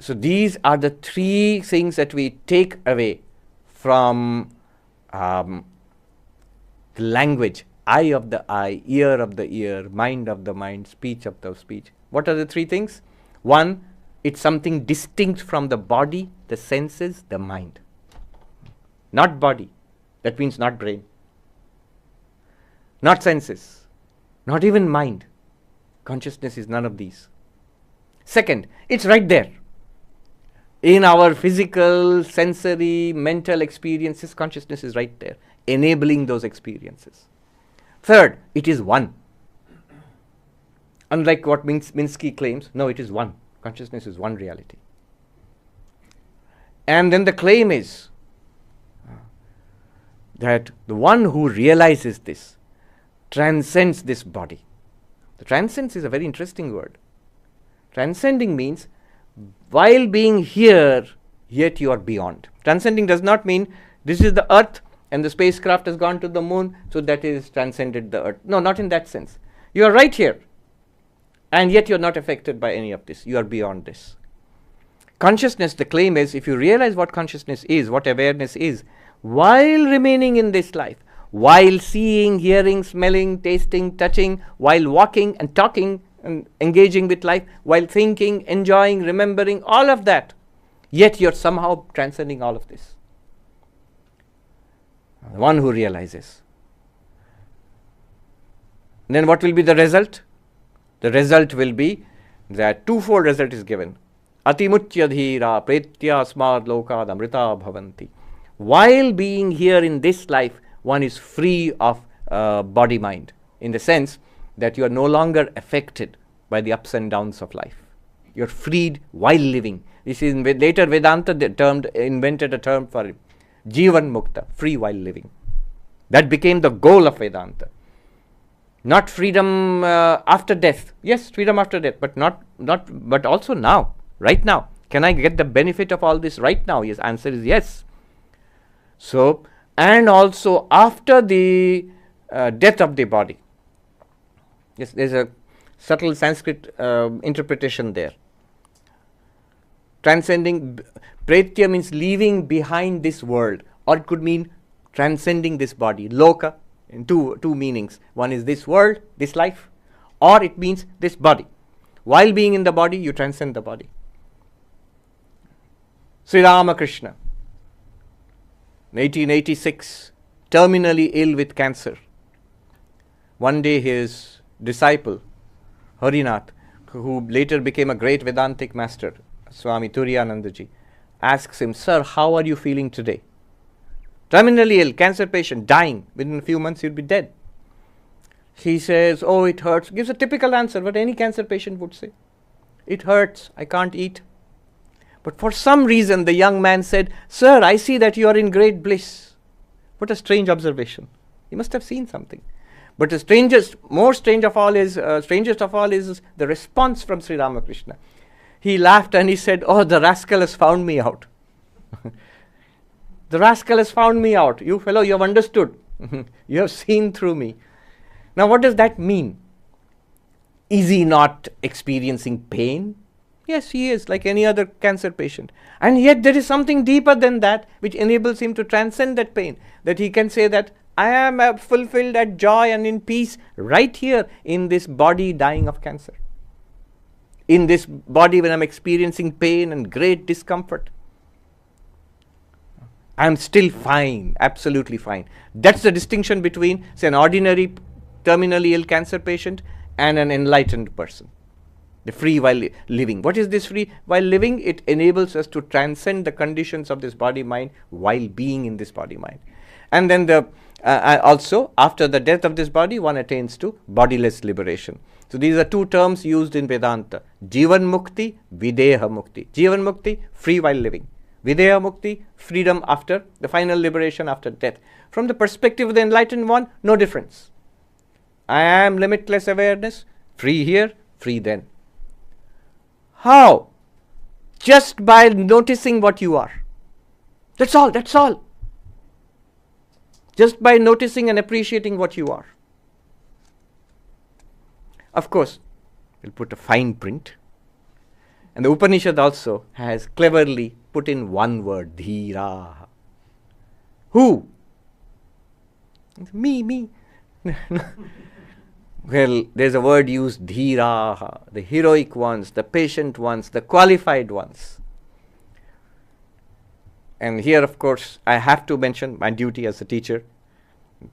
Speaker 1: So these are the three things that we take away from the language: eye of the eye, ear of the ear, mind of the mind, speech of the speech. What are the three things? One, it's something distinct from the body, the senses, the mind. Not body. That means not brain. Not senses. Not even mind. Consciousness is none of these. Second, it's right there. In our physical, sensory, mental experiences, consciousness is right there, enabling those experiences. Third, it is one. Unlike what Minsky claims, no, it is one. Consciousness is one reality. And then the claim is that the one who realizes this transcends this body. The transcends is a very interesting word. Transcending means while being here, yet you are beyond. Transcending does not mean this is the earth and the spacecraft has gone to the moon, so that is transcended the earth. No, not in that sense. You are right here, and yet you are not affected by any of this. You are beyond this. Consciousness, the claim is, if you realize what consciousness is, what awareness is, while remaining in this life, while seeing, hearing, smelling, tasting, touching, while walking and talking and engaging with life, while thinking, enjoying, remembering, all of that, yet you're somehow transcending all of this. The one who realizes. And then what will be the result? The result will be that twofold result is given. Atimuchya dhira pretya asmad lokad amrita bhavanti. While being here in this life, one is free of body-mind, in the sense that you are no longer affected by the ups and downs of life. You are freed while living. This is later Vedanta invented a term for it. Jivan Mukta, free while living. That became the goal of Vedanta. Not freedom after death. Yes, freedom after death, but also now, right now. Can I get the benefit of all this right now? Yes, answer is yes. So, and also after the death of the body. Yes, there's a subtle Sanskrit interpretation there. Transcending, Pretya means leaving behind this world, or it could mean transcending this body. Loka, in two meanings. One is this world, this life, or it means this body. While being in the body, you transcend the body. Sri Ramakrishna, 1886, terminally ill with cancer. One day his disciple, Harinath, who later became a great Vedantic master, Swami Turiyanandaji, asks him, "Sir, how are you feeling today?" Terminally ill, cancer patient, dying. Within a few months he'll be dead. He says, "Oh, it hurts." Gives a typical answer, what any cancer patient would say. "It hurts, I can't eat." But for some reason, the young man said, "Sir, I see that you are in great bliss." What a strange observation. He must have seen something. But the strangest of all is the response from Sri Ramakrishna. He laughed and he said, "Oh, the rascal has found me out." The rascal has found me out. You fellow, you have understood. You have seen through me. Now, what does that mean? Is he not experiencing pain? Yes, he is, like any other cancer patient. And yet there is something deeper than that which enables him to transcend that pain. That he can say that I am fulfilled at joy and in peace right here in this body dying of cancer. In this body when I'm experiencing pain and great discomfort. I'm still fine, absolutely fine. That's the distinction between, say, an ordinary terminally ill cancer patient and an enlightened person. The free while living. What is this free while living? It enables us to transcend the conditions of this body-mind while being in this body-mind. And then also, after the death of this body, one attains to bodiless liberation. So these are two terms used in Vedanta. Jivan Mukti, Videha Mukti. Jivan Mukti, free while living. Videha Mukti, freedom after, the final liberation after death. From the perspective of the enlightened one, no difference. I am limitless awareness, free here, free then. How? Just by noticing what you are. That's all, that's all. Just by noticing and appreciating what you are. Of course, we'll put a fine print. And the Upanishad also has cleverly put in one word, Dhira. Who? Me. Well, there's a word used, Dhira, the heroic ones, the patient ones, the qualified ones. And here, of course, I have to mention my duty as a teacher,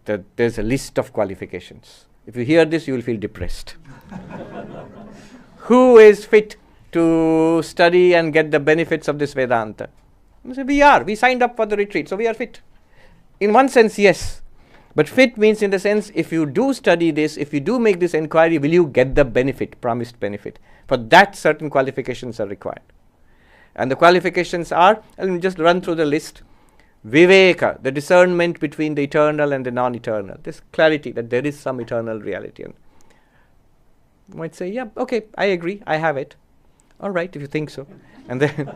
Speaker 1: that there's a list of qualifications. If you hear this, you will feel depressed. Who is fit to study and get the benefits of this Vedanta? We signed up for the retreat, so we are fit. In one sense, yes. But fit means, in the sense, if you do study this, if you do make this inquiry, will you get the benefit, promised benefit? For that, certain qualifications are required. And the qualifications are, I'll just run through the list. Viveka, the discernment between the eternal and the non-eternal. This clarity that there is some eternal reality. And you might say, yeah, okay, I agree, I have it. All right, if you think so. And then,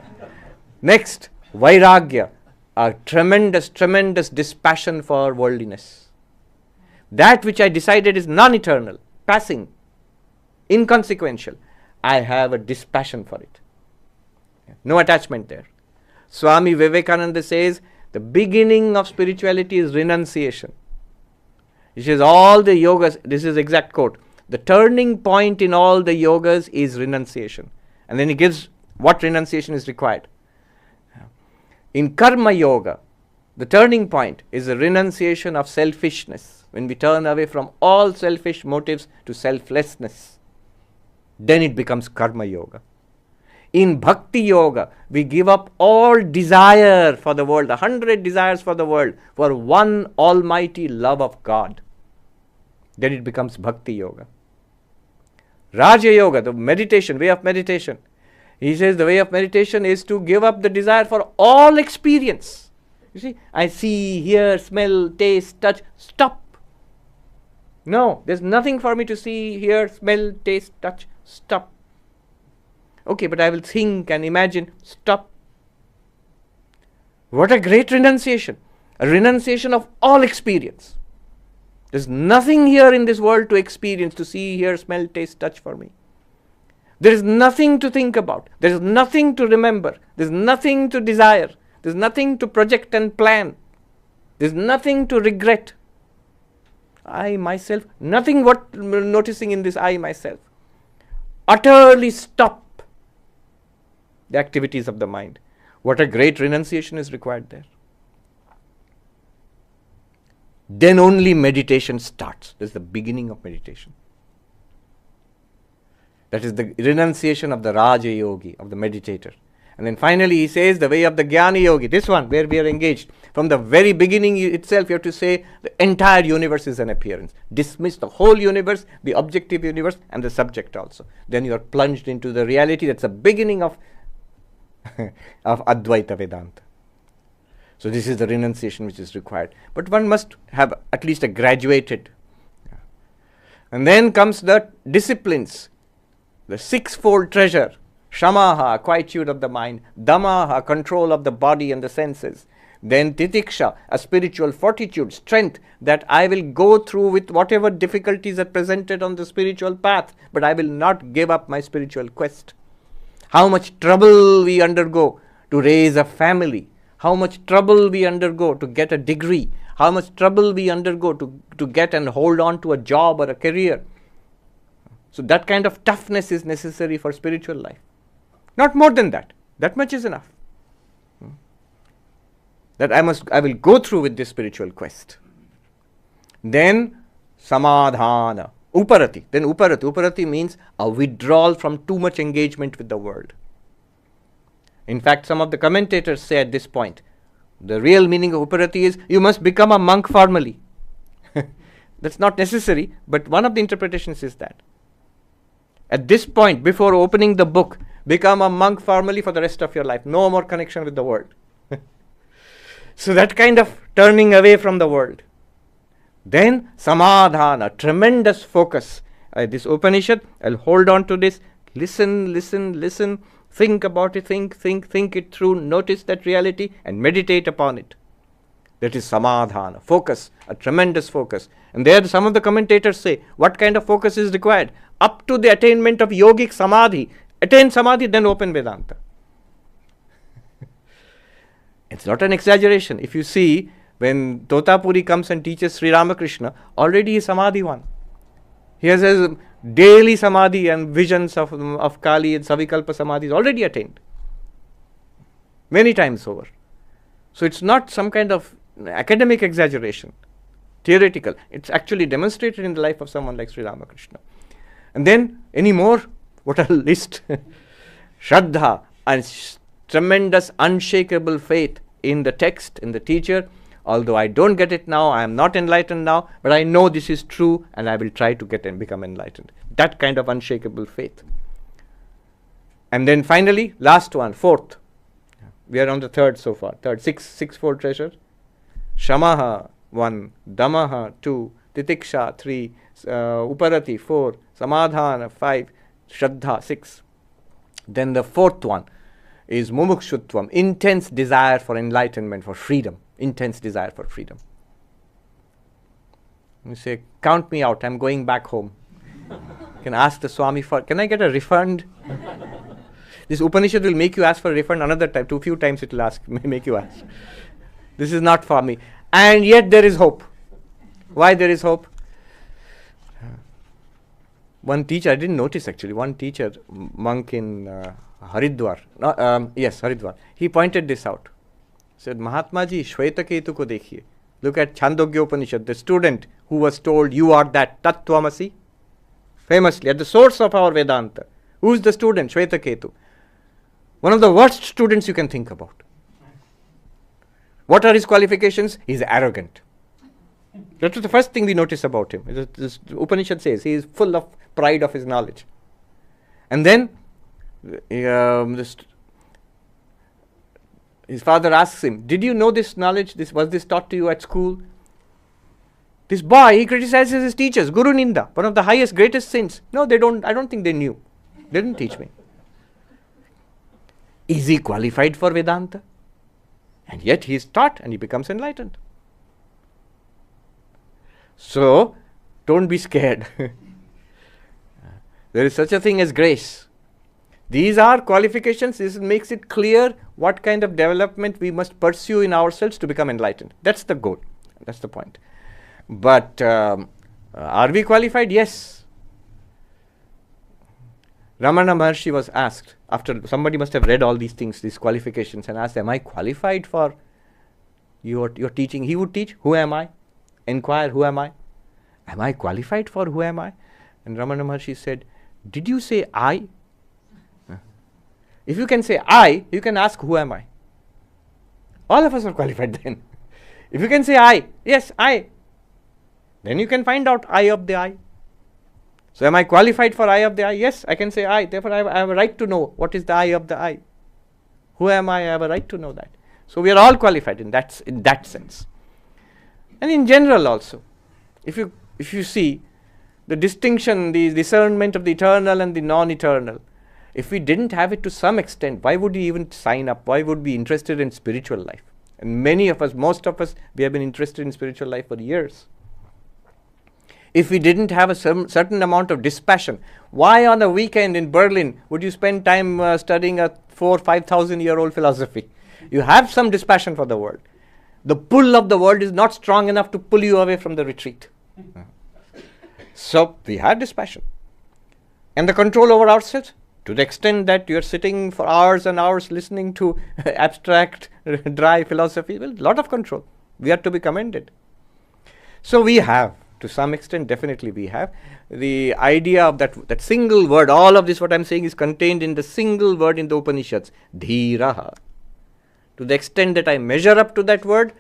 Speaker 1: next, Vairagya, a tremendous dispassion for worldliness. That which I decided is non-eternal, passing, inconsequential. I have a dispassion for it. No attachment there. Swami Vivekananda says, the beginning of spirituality is renunciation. He says all the yogas, this is exact quote, the turning point in all the yogas is renunciation. And then he gives what renunciation is required. In Karma Yoga, the turning point is the renunciation of selfishness. When we turn away from all selfish motives to selflessness, then it becomes Karma Yoga. In Bhakti Yoga, we give up all desire for the world, 100 desires for the world, for one almighty love of God. Then it becomes Bhakti Yoga. Raja Yoga, the meditation, way of meditation. He says the way of meditation is to give up the desire for all experience. You see, I see, hear, smell, taste, touch. Stop. No, there's nothing for me to see, hear, smell, taste, touch. Stop. Okay, but I will think and imagine. Stop. What a great renunciation. A renunciation of all experience. There's nothing here in this world to experience, to see, hear, smell, taste, touch for me. There is nothing to think about. There is nothing to remember. There is nothing to desire. There is nothing to project and plan. There is nothing to regret. I myself, nothing what noticing in this I myself. Utterly stop the activities of the mind. What a great renunciation is required there. Then only meditation starts. That's the beginning of meditation. That is the renunciation of the Raja Yogi, of the meditator. And then finally he says the way of the Jnana Yogi, this one where we are engaged. From the very beginning itself you have to say the entire universe is an appearance. Dismiss the whole universe, the objective universe and the subject also. Then you are plunged into the reality. That's the beginning of Advaita Vedanta. So this is the renunciation which is required. But one must have at least a graduated. And then comes the disciplines, the sixfold treasure. Shamaha, quietude of the mind. Damaha, control of the body and the senses. Then titiksha, a spiritual fortitude, strength that I will go through with whatever difficulties are presented on the spiritual path, but I will not give up my spiritual quest. How much trouble we undergo to raise a family. How much trouble we undergo to get a degree. How much trouble we undergo to get and hold on to a job or a career. So that kind of toughness is necessary for spiritual life. Not more than that. That much is enough. That I will go through with this spiritual quest. Then samadhana, uparati. Then uparati. Uparati means a withdrawal from too much engagement with the world. In fact, some of the commentators say at this point, the real meaning of uparati is you must become a monk formally. That's not necessary, but one of the interpretations is that. At this point, before opening the book, become a monk formally for the rest of your life. No more connection with the world. So that kind of turning away from the world. Then samadhana, tremendous focus. This Upanishad, I'll hold on to this. Listen, listen, listen. Think about it, think it through. Notice that reality and meditate upon it. That is samadhana, focus, a tremendous focus. And there some of the commentators say, what kind of focus is required? Up to the attainment of yogic samadhi. Attain samadhi, then open Vedanta. It's not an exaggeration. If you see, when Totapuri comes and teaches Sri Ramakrishna, already he is samadhi one. He has his daily samadhi and visions of Kali and Savikalpa samadhi is already attained. Many times over. So it's not some kind of academic exaggeration, theoretical. It's actually demonstrated in the life of someone like Sri Ramakrishna. And then, any more? What a list. Shraddha, and tremendous unshakable faith in the text, in the teacher. Although I don't get it now, I am not enlightened now, but I know this is true and I will try to get and become enlightened. That kind of unshakable faith. And then finally, last one, fourth. We are on the third so far. Third, sixfold treasure. Shamaha, 1. Damaha, 2. Titiksha, 3. Uparati, 4. Samadhana, 5. Shraddha, 6. Then the fourth one is mumukshutvam, intense desire for enlightenment, for freedom. Intense desire for freedom. You say, count me out, I'm going back home. You can ask the Swami for, can I get a refund? This Upanishad will make you ask for a refund another time, too few times it will make you ask. This is not for me. And yet there is hope. Why there is hope? One teacher, I didn't notice actually, one teacher, monk in Haridwar, Haridwar, he pointed this out. Said, Mahatma ji, Shvetaketu ko dekhiye. Look at Chandogya Upanishad, the student who was told, you are that, Tattvamasi. Famously, at the source of our Vedanta. Who is the student? Shvetaketu. One of the worst students you can think about. What are his qualifications? He is arrogant. That was the first thing we notice about him. This Upanishad says he is full of pride of his knowledge. And then His father asks him, did you know this knowledge? Was this taught to you at school? This boy, he criticizes his teachers. Guru Ninda, one of the highest, greatest sins. No, they don't. I don't think they knew. They didn't teach me. Is he qualified for Vedanta? And yet he is taught and he becomes enlightened. So, don't be scared. There is such a thing as grace. These are qualifications. This makes it clear what kind of development we must pursue in ourselves to become enlightened. That's the goal. That's the point. But are we qualified? Yes. Ramana Maharshi was asked, after somebody must have read all these things, these qualifications, and asked, am I qualified for your teaching? He would teach, who am I? Inquire, who am I? Am I qualified for who am I? And Ramana Maharshi said, did you say I? If you can say I, you can ask, who am I? All of us are qualified then. If you can say I, yes, I, then you can find out I of the I. So am I qualified for I of the I? Yes, I can say I. Therefore, I have a right to know what is the I of the I. Who am I? I have a right to know that. So we are all qualified in that sense. And in general also, if you see the distinction, the discernment of the eternal and the non-eternal, if we didn't have it to some extent, why would we even sign up? Why would we be interested in spiritual life? And many of us, most of us, we have been interested in spiritual life for years. If we didn't have a certain amount of dispassion, why on a weekend in Berlin would you spend time studying a 4,000-5,000 year old philosophy? You have some dispassion for the world. The pull of the world is not strong enough to pull you away from the retreat. So we had dispassion. And the control over ourselves, to the extent that you're sitting for hours and hours listening to abstract, dry philosophy, well, a lot of control. We are to be commended. So we have, to some extent, definitely we have. The idea of that single word, all of this what I'm saying is contained in the single word in the Upanishads, Dhiraha. To the extent that I measure up to that word,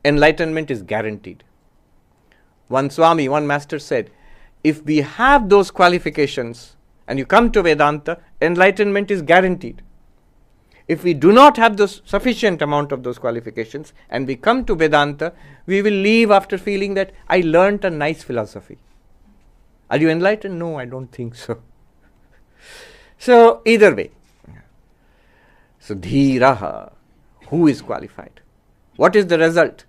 Speaker 1: enlightenment is guaranteed. One Swami, one master said, if we have those qualifications and you come to Vedanta, enlightenment is guaranteed. If we do not have those sufficient amount of those qualifications and we come to Vedanta, we will leave after feeling that I learnt a nice philosophy. Are you enlightened? No, I don't think so. So either way. So Dhiraha, who is qualified? What is the result?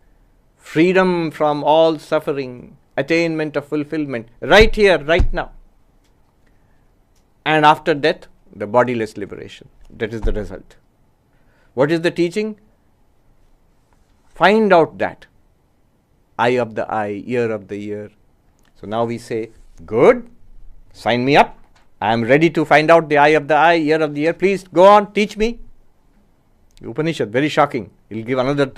Speaker 1: Freedom from all suffering, attainment of fulfillment, right here, right now. And after death, the bodiless liberation. That is the result. What is the teaching? Find out that. Eye of the eye, ear of the ear. So now we say, good, sign me up. I am ready to find out the eye of the eye, ear of the ear. Please go on, teach me. Upanishad, very shocking. He'll give another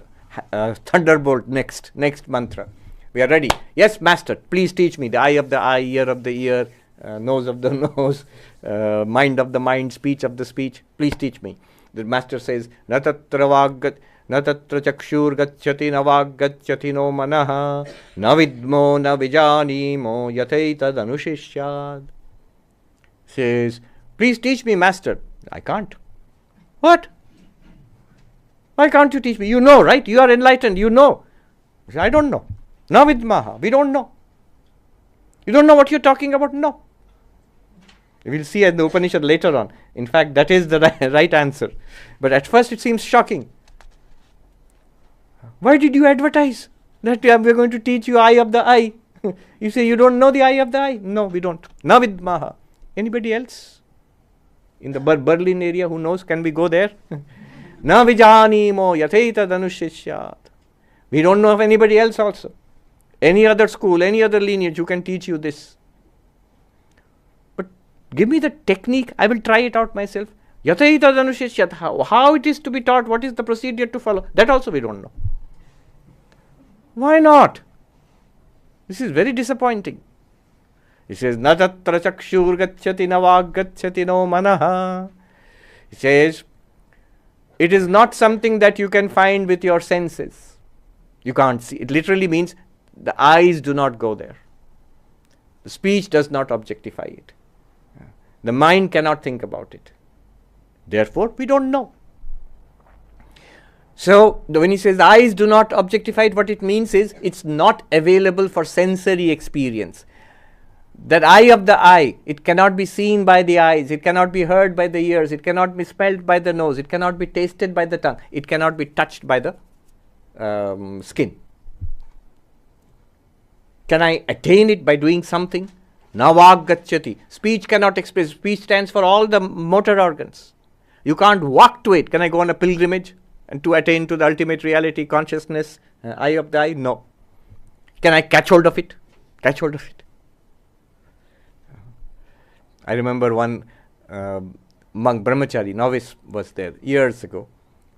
Speaker 1: thunderbolt next mantra. We are ready. Yes, master, please teach me the eye of the eye, ear of the ear, nose of the nose, mind of the mind, speech of the speech. Please teach me. The master says, Na tatra chakshur gacchati na vag gacchati no manaha na vidmo na vijanimo yateitad anushishyad. Says, please teach me, master. I can't. What? Why can't you teach me? You know, right? You are enlightened. You know. I don't know. Na vidmaha. We don't know. You don't know what you're talking about? No. We will see in the Upanishad later on. In fact, that is the right answer. But at first it seems shocking. Why did you advertise that we are going to teach you eye of the eye? You say you don't know the eye of the eye? No, we don't. Na vidmaha. Anybody else in the Berlin area who knows? Can we go there? Na vijanimo yateitad anushishyat. We don't know of anybody else also. Any other school, any other lineage who can teach you this. But give me the technique, I will try it out myself. Yateitad anushishyat. How it is to be taught, what is the procedure to follow, that also we don't know. Why not? This is very disappointing. He says, Na tatra chakshur gacchati na vag gacchati no manaha. He says, it is not something that you can find with your senses. You can't see. It literally means the eyes do not go there. The speech does not objectify it. The mind cannot think about it. Therefore, we don't know. So when he says the eyes do not objectify it, what it means is it's not available for sensory experience. That eye of the eye, it cannot be seen by the eyes, it cannot be heard by the ears, it cannot be smelled by the nose, it cannot be tasted by the tongue, it cannot be touched by the skin. Can I attain it by doing something? Navag gacchati. Speech cannot express. Speech stands for all the motor organs. You can't walk to it. Can I go on a pilgrimage and to attain to the ultimate reality, consciousness, eye of the eye? No. Can I catch hold of it? Catch hold of it. I remember one monk, brahmachari, novice was there years ago.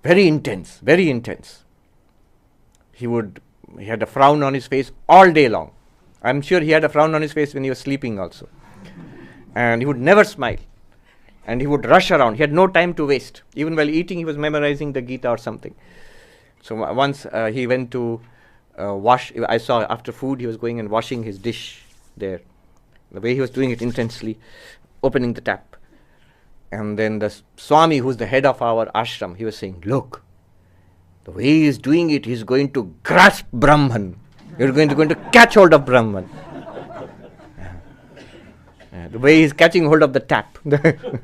Speaker 1: Very intense, very intense. He had a frown on his face all day long. I'm sure he had a frown on his face when he was sleeping also. And he would never smile. And he would rush around. He had no time to waste. Even while eating, he was memorizing the Gita or something. So once he went to wash, I saw after food he was going and washing his dish there. The way he was doing it intensely, opening the tap. And then the Swami, who's the head of our ashram, he was saying, look, the way he is doing it, he's going to grasp Brahman. You're going to catch hold of Brahman. The way he's catching hold of the tap. Can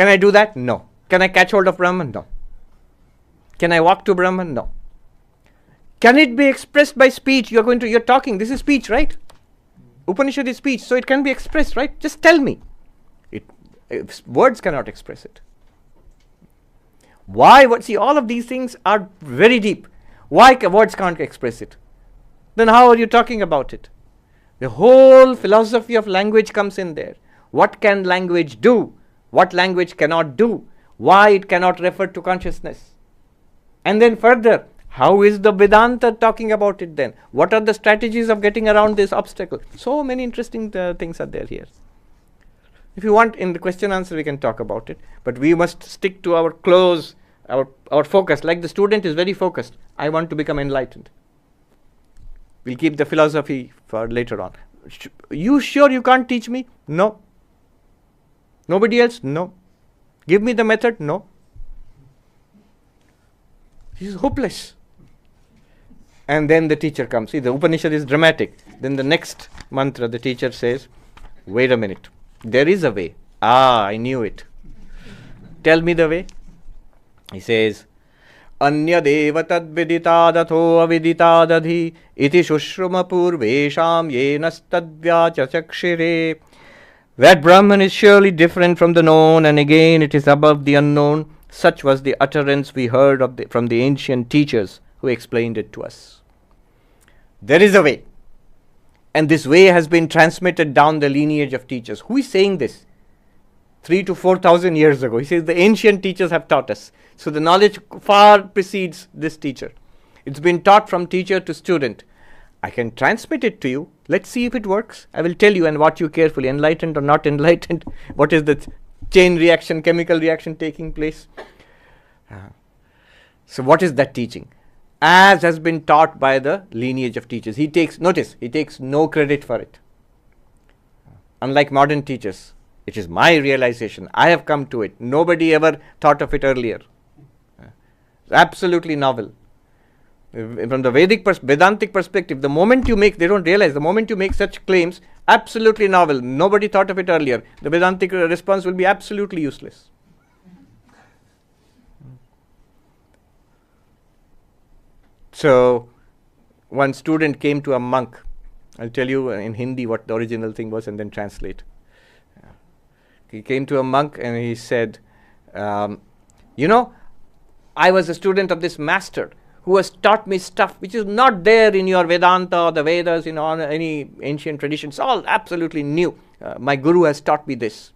Speaker 1: I do that? No. Can I catch hold of Brahman? No. Can I walk to Brahman? No. Can it be expressed by speech? You're talking. This is speech, right? Upanishad is speech, so it can be expressed, right? Just tell me. Words cannot express it. Why? See, all of these things are very deep. Why words can't express it? Then how are you talking about it? The whole philosophy of language comes in there. What can language do? What language cannot do? Why it cannot refer to consciousness? And then further, how is the Vedanta talking about it then? What are the strategies of getting around this obstacle? So many interesting things are there here. If you want, in the question answer, we can talk about it. But we must stick to our our focus. Like the student is very focused. I want to become enlightened. We'll keep the philosophy for later on. You sure you can't teach me? No. Nobody else? No. Give me the method? No. He's hopeless. And then the teacher comes. See, the Upanishad is dramatic. Then the next mantra, the teacher says, wait a minute. There is a way. I knew it. Tell me the way. He says, Anyadeva tad viditadatho aviditadadhi iti shushruma purvesham yenastadvyachachakshire. That Brahman is surely different from the known, and again it is above the unknown. Such was the utterance we heard from the ancient teachers who explained it to us. There is a way. And this way has been transmitted down the lineage of teachers. Who is saying this? 3,000 to 4,000 years ago. He says the ancient teachers have taught us. So the knowledge far precedes this teacher. It's been taught from teacher to student. I can transmit it to you. Let's see if it works. I will tell you and watch you carefully, enlightened or not enlightened. What is the chain reaction, chemical reaction taking place? So what is that teaching? As has been taught by the lineage of teachers. He takes no credit for it. Unlike modern teachers, it is my realization. I have come to it. Nobody ever thought of it earlier. Absolutely novel. From the Vedantic perspective, the moment you make, they don't realize, the moment you make such claims, absolutely novel. Nobody thought of it earlier. The Vedantic response will be absolutely useless. So, one student came to a monk. I'll tell you in Hindi what the original thing was and then translate. He came to a monk and he said, I was a student of this master who has taught me stuff which is not there in your Vedanta or the Vedas, any ancient traditions, all absolutely new. My guru has taught me this.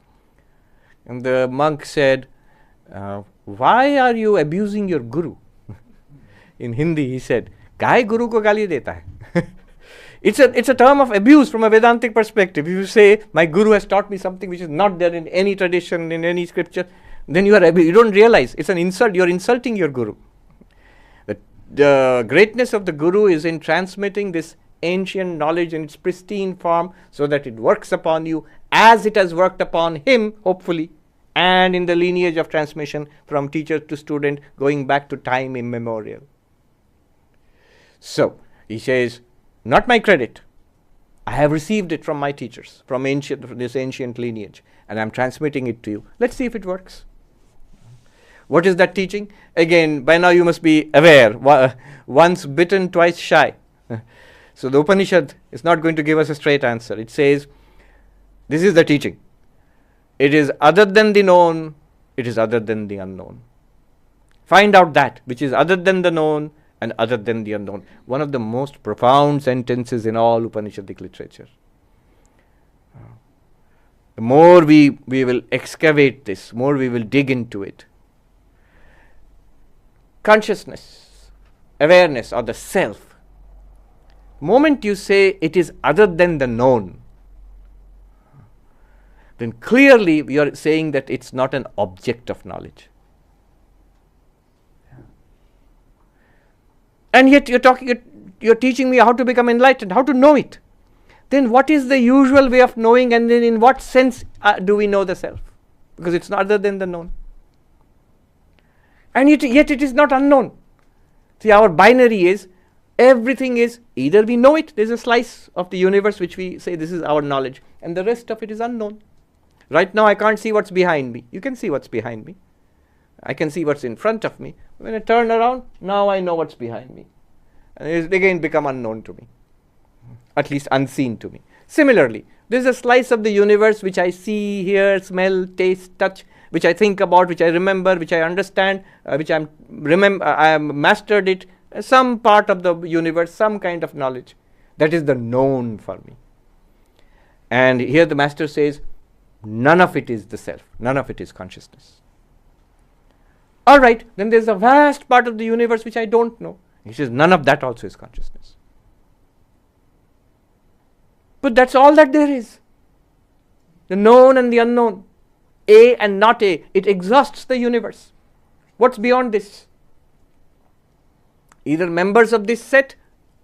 Speaker 1: And the monk said, why are you abusing your guru? In Hindi he said, "Kahe guru ko gali deta hai?" It's a term of abuse from a Vedantic perspective. If you say, my guru has taught me something which is not there in any tradition, in any scripture, then you don't realize. It's an insult. You're insulting your guru. The greatness of the guru is in transmitting this ancient knowledge in its pristine form so that it works upon you as it has worked upon him, hopefully, and in the lineage of transmission from teacher to student going back to time immemorial. So, he says, not my credit. I have received it from my teachers, from this ancient lineage, and I am transmitting it to you. Let's see if it works. What is that teaching? Again, by now you must be aware, once bitten, twice shy. So the Upanishad is not going to give us a straight answer. It says, this is the teaching. It is other than the known, it is other than the unknown. Find out that which is other than the known and other than the unknown. One of the most profound sentences in all Upanishadic literature. The more we will excavate this, more we will dig into it. Consciousness, awareness, or the self. The moment you say it is other than the known, then clearly we are saying that it's not an object of knowledge. And yet you're teaching me how to become enlightened, how to know it. Then what is the usual way of knowing, and then in what sense do we know the self? Because it's not other than the known. And yet it is not unknown. See, our binary is, everything is, either we know it, there's a slice of the universe which we say this is our knowledge, and the rest of it is unknown. Right now I can't see what's behind me. You can see what's behind me. I can see what's in front of me. When I turn around, now I know what's behind me. And it has again become unknown to me. At least unseen to me. Similarly, there is a slice of the universe which I see, hear, smell, taste, touch, which I think about, which I remember, which I understand, which I have mastered it, some part of the universe, some kind of knowledge. That is the known for me. And here the master says, none of it is the self, none of it is consciousness. All right, then there's a vast part of the universe which I don't know. He says, none of that also is consciousness. But that's all that there is. The known and the unknown. A and not A. It exhausts the universe. What's beyond this? Either members of this set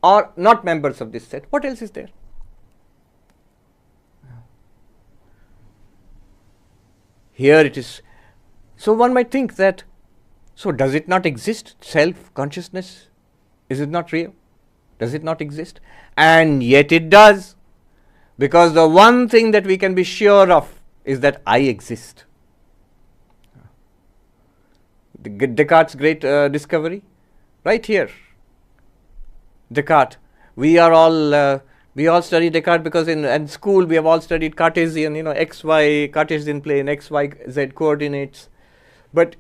Speaker 1: or not members of this set. What else is there? Here it is. So one might think that, so does it not exist? Self-consciousness? Is it not real? Does it not exist? And yet it does. Because the one thing that we can be sure of is that I exist. Descartes' great discovery, right here. Descartes. We all study Descartes because in school we have all studied Cartesian, x, y, Cartesian plane, x, y, z coordinates. But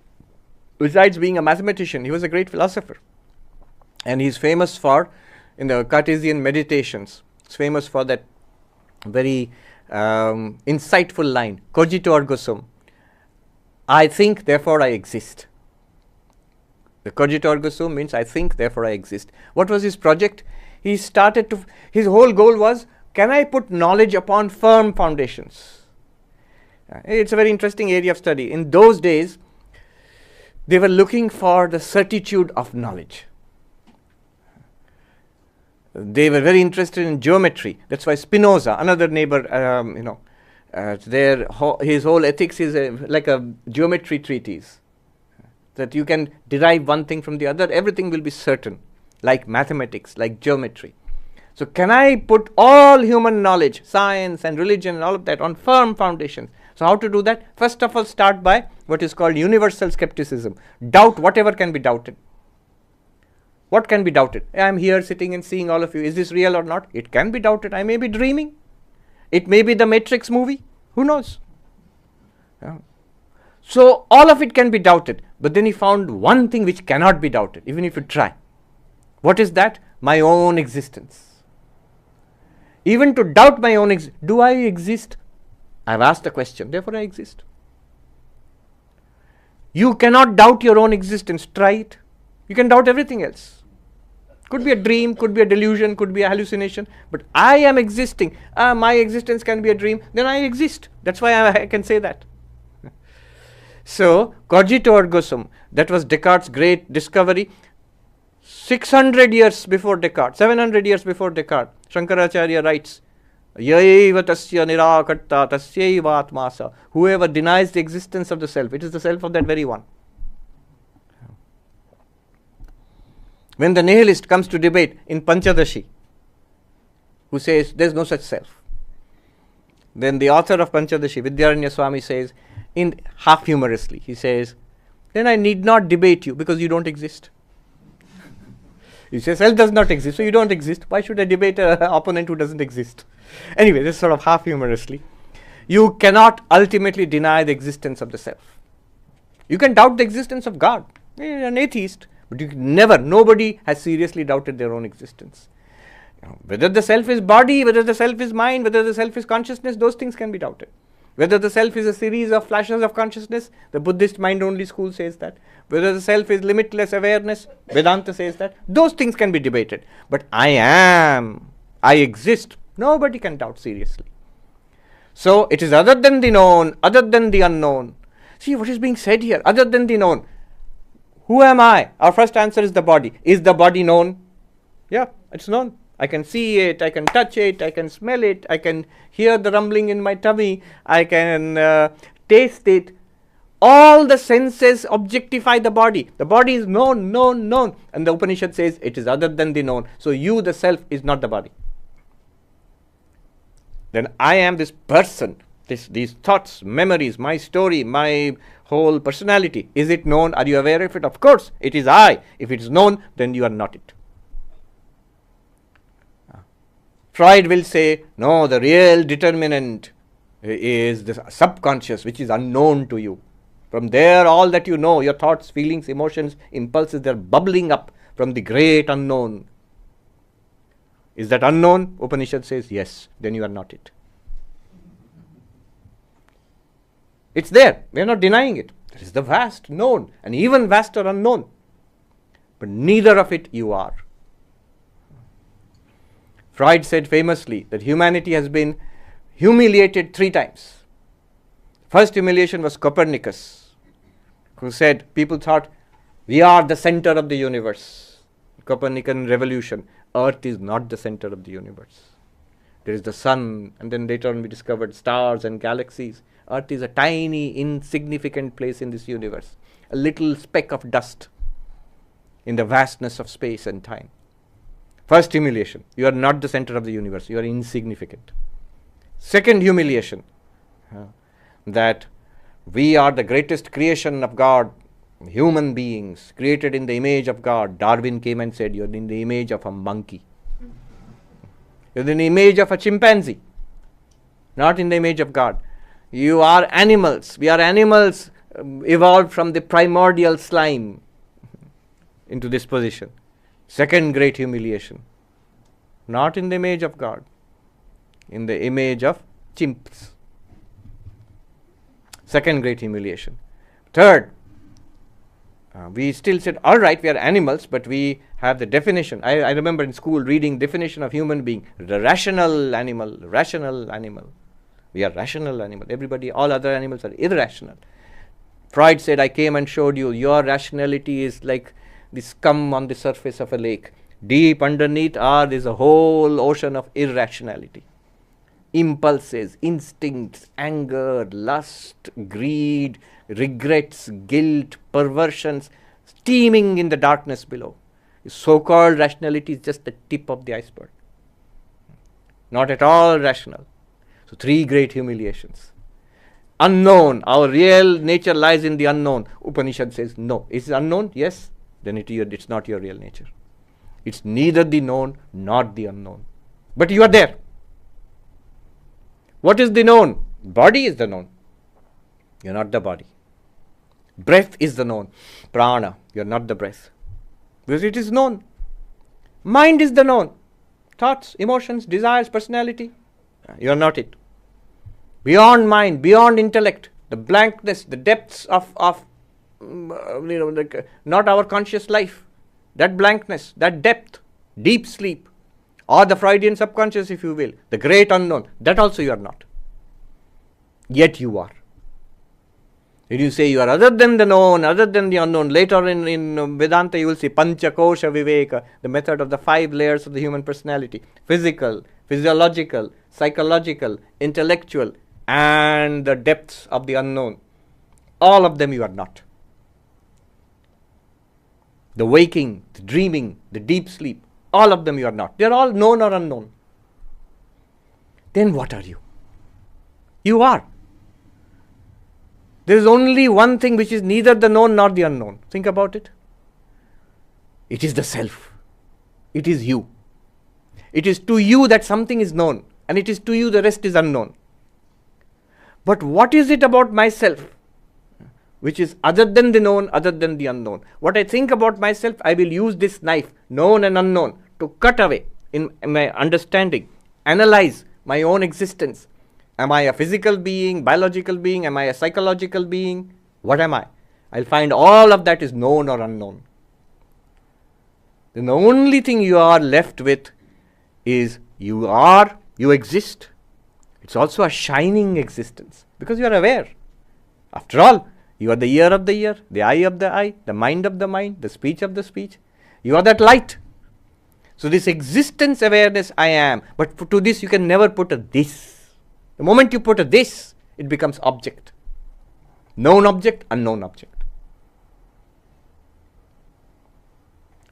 Speaker 1: besides being a mathematician, he was a great philosopher. And he's famous for, in the Cartesian Meditations, he's famous for that very insightful line, cogito ergo sum. I think, therefore I exist. The cogito ergo sum means I think, therefore I exist. What was his project? His whole goal was, can I put knowledge upon firm foundations? It's a very interesting area of study. In those days, they were looking for the certitude of knowledge. They were very interested in geometry. That's why Spinoza, another neighbor, his whole ethics is like a geometry treatise. That you can derive one thing from the other, everything will be certain, like mathematics, like geometry. So can I put all human knowledge, science and religion and all of that on firm foundations? So how to do that? First of all, start by what is called universal skepticism. Doubt whatever can be doubted. What can be doubted? I am here sitting and seeing all of you. Is this real or not? It can be doubted. I may be dreaming. It may be the Matrix movie. Who knows? Yeah. So all of it can be doubted. But then he found one thing which cannot be doubted, even if you try. What is that? My own existence. Even to doubt my own existence. Do I exist? I have asked a question, therefore I exist. You cannot doubt your own existence. Try it. You can doubt everything else. Could be a dream, could be a delusion, could be a hallucination. But I am existing. My existence can be a dream. Then I exist. That's why I can say that. So, cogito ergo sum. That was Descartes' great discovery. 600 years before Descartes, 700 years before Descartes, Shankaracharya writes, Yaiva tasya nirakarta tasyaiva atmasa. Whoever denies the existence of the self, it is the self of that very one. When the nihilist comes to debate in Panchadashi, who says there is no such self, then the author of Panchadashi, Vidyaranya Swami, says, in half humorously, he says, then I need not debate you because you don't exist. You say self does not exist, so you don't exist. Why should I debate an opponent who doesn't exist? Anyway, this is sort of half humorously. You cannot ultimately deny the existence of the self. You can doubt the existence of God. You're an atheist, but you can never, nobody has seriously doubted their own existence. Whether the self is body, whether the self is mind, whether the self is consciousness, those things can be doubted. Whether the self is a series of flashes of consciousness, the Buddhist mind-only school says that. Whether the self is limitless awareness, Vedanta says that. Those things can be debated. But I am, I exist, nobody can doubt seriously. So it is other than the known, other than the unknown. See what is being said here, other than the known. Who am I? Our first answer is the body. Is the body known? Yeah, it's known. I can see it, I can touch it, I can smell it, I can hear the rumbling in my tummy, I can taste it. All the senses objectify the body. The body is known, known, known. And the Upanishad says it is other than the known. So you, the self, is not the body. Then I am this person, these thoughts, memories, my story, my whole personality. Is it known? Are you aware of it? Of course, it is I. If it is known, then you are not it. Freud will say, no, the real determinant is the subconscious, which is unknown to you. From there, all that you know, your thoughts, feelings, emotions, impulses, they're bubbling up from the great unknown. Is that unknown? Upanishad says, yes, then you are not it. It's there. We are not denying it. There is the vast known, and even vaster unknown. But neither of it you are. Freud said famously that humanity has been humiliated 3 times. First humiliation was Copernicus, who said, people thought, we are the center of the universe. Copernican revolution. Earth is not the center of the universe. There is the sun, and then later on we discovered stars and galaxies. Earth is a tiny, insignificant place in this universe. A little speck of dust in the vastness of space and time. First humiliation, you are not the center of the universe, you are insignificant. Second humiliation, that we are the greatest creation of God, human beings, created in the image of God. Darwin came and said, you are in the image of a monkey. You are in the image of a chimpanzee, not in the image of God. You are animals, we are animals evolved from the primordial slime into this position. Second great humiliation, not in the image of God, in the image of chimps. Second great humiliation. Third, we still said, all right, we are animals, but we have the definition. I remember in school reading definition of human being, the rational animal, rational animal. We are rational animal. Everybody, all other animals are irrational. Freud said, I came and showed you, your rationality is like the scum on the surface of a lake. Deep underneath is a whole ocean of irrationality. Impulses, instincts, anger, lust, greed, regrets, guilt, perversions, steaming in the darkness below. So-called rationality is just the tip of the iceberg. Not at all rational. So 3 great humiliations. Unknown, our real nature lies in the unknown. Upanishad says, no. Is it unknown? Yes. Then it's not your real nature. It's neither the known nor the unknown. But you are there. What is the known? Body is the known. You are not the body. Breath is the known. Prana, you are not the breath. Because it is known. Mind is the known. Thoughts, emotions, desires, personality. You are not it. Beyond mind, beyond intellect, the blankness, the depths of not our conscious life, that blankness, that depth, deep sleep, or the Freudian subconscious, if you will, the great unknown, that also you are not. Yet you are. When you say you are other than the known, other than the unknown, later in Vedanta you will see Pancha Kosha Viveka, the method of the 5 layers of the human personality. Physical, physiological, psychological, intellectual, and the depths of the unknown. All of them you are not. The waking, the dreaming, the deep sleep, all of them you are not. They are all known or unknown. Then what are you? You are. There is only one thing which is neither the known nor the unknown. Think about it. It is the self. It is you. It is to you that something is known, and it is to you the rest is unknown. But what is it about myself which is other than the known, other than the unknown? What I think about myself, I will use this knife, known and unknown, to cut away in my understanding, analyze my own existence. Am I a physical being, biological being? Am I a psychological being? What am I? I'll find all of that is known or unknown. Then the only thing you are left with is you are, you exist. It's also a shining existence because you are aware. After all, you are the ear of the ear, the eye of the eye, the mind of the mind, the speech of the speech. You are that light. So this existence awareness I am, but to this you can never put a this. The moment you put a this, it becomes object. Known object, unknown object.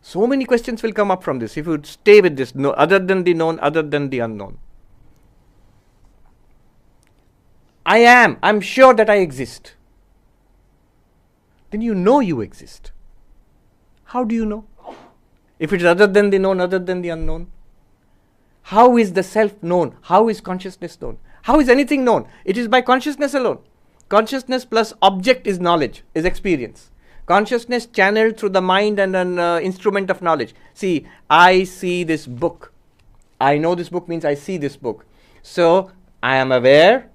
Speaker 1: So many questions will come up from this if you stay with this, no, other than the known, other than the unknown. I am, I'm sure that I exist. Then you know you exist. How do you know? If it is other than the known, other than the unknown. How is the self known? How is consciousness known? How is anything known? It is by consciousness alone. Consciousness plus object is knowledge, is experience. Consciousness channeled through the mind and an instrument of knowledge. See, I see this book. I know this book means I see this book. So, I am aware,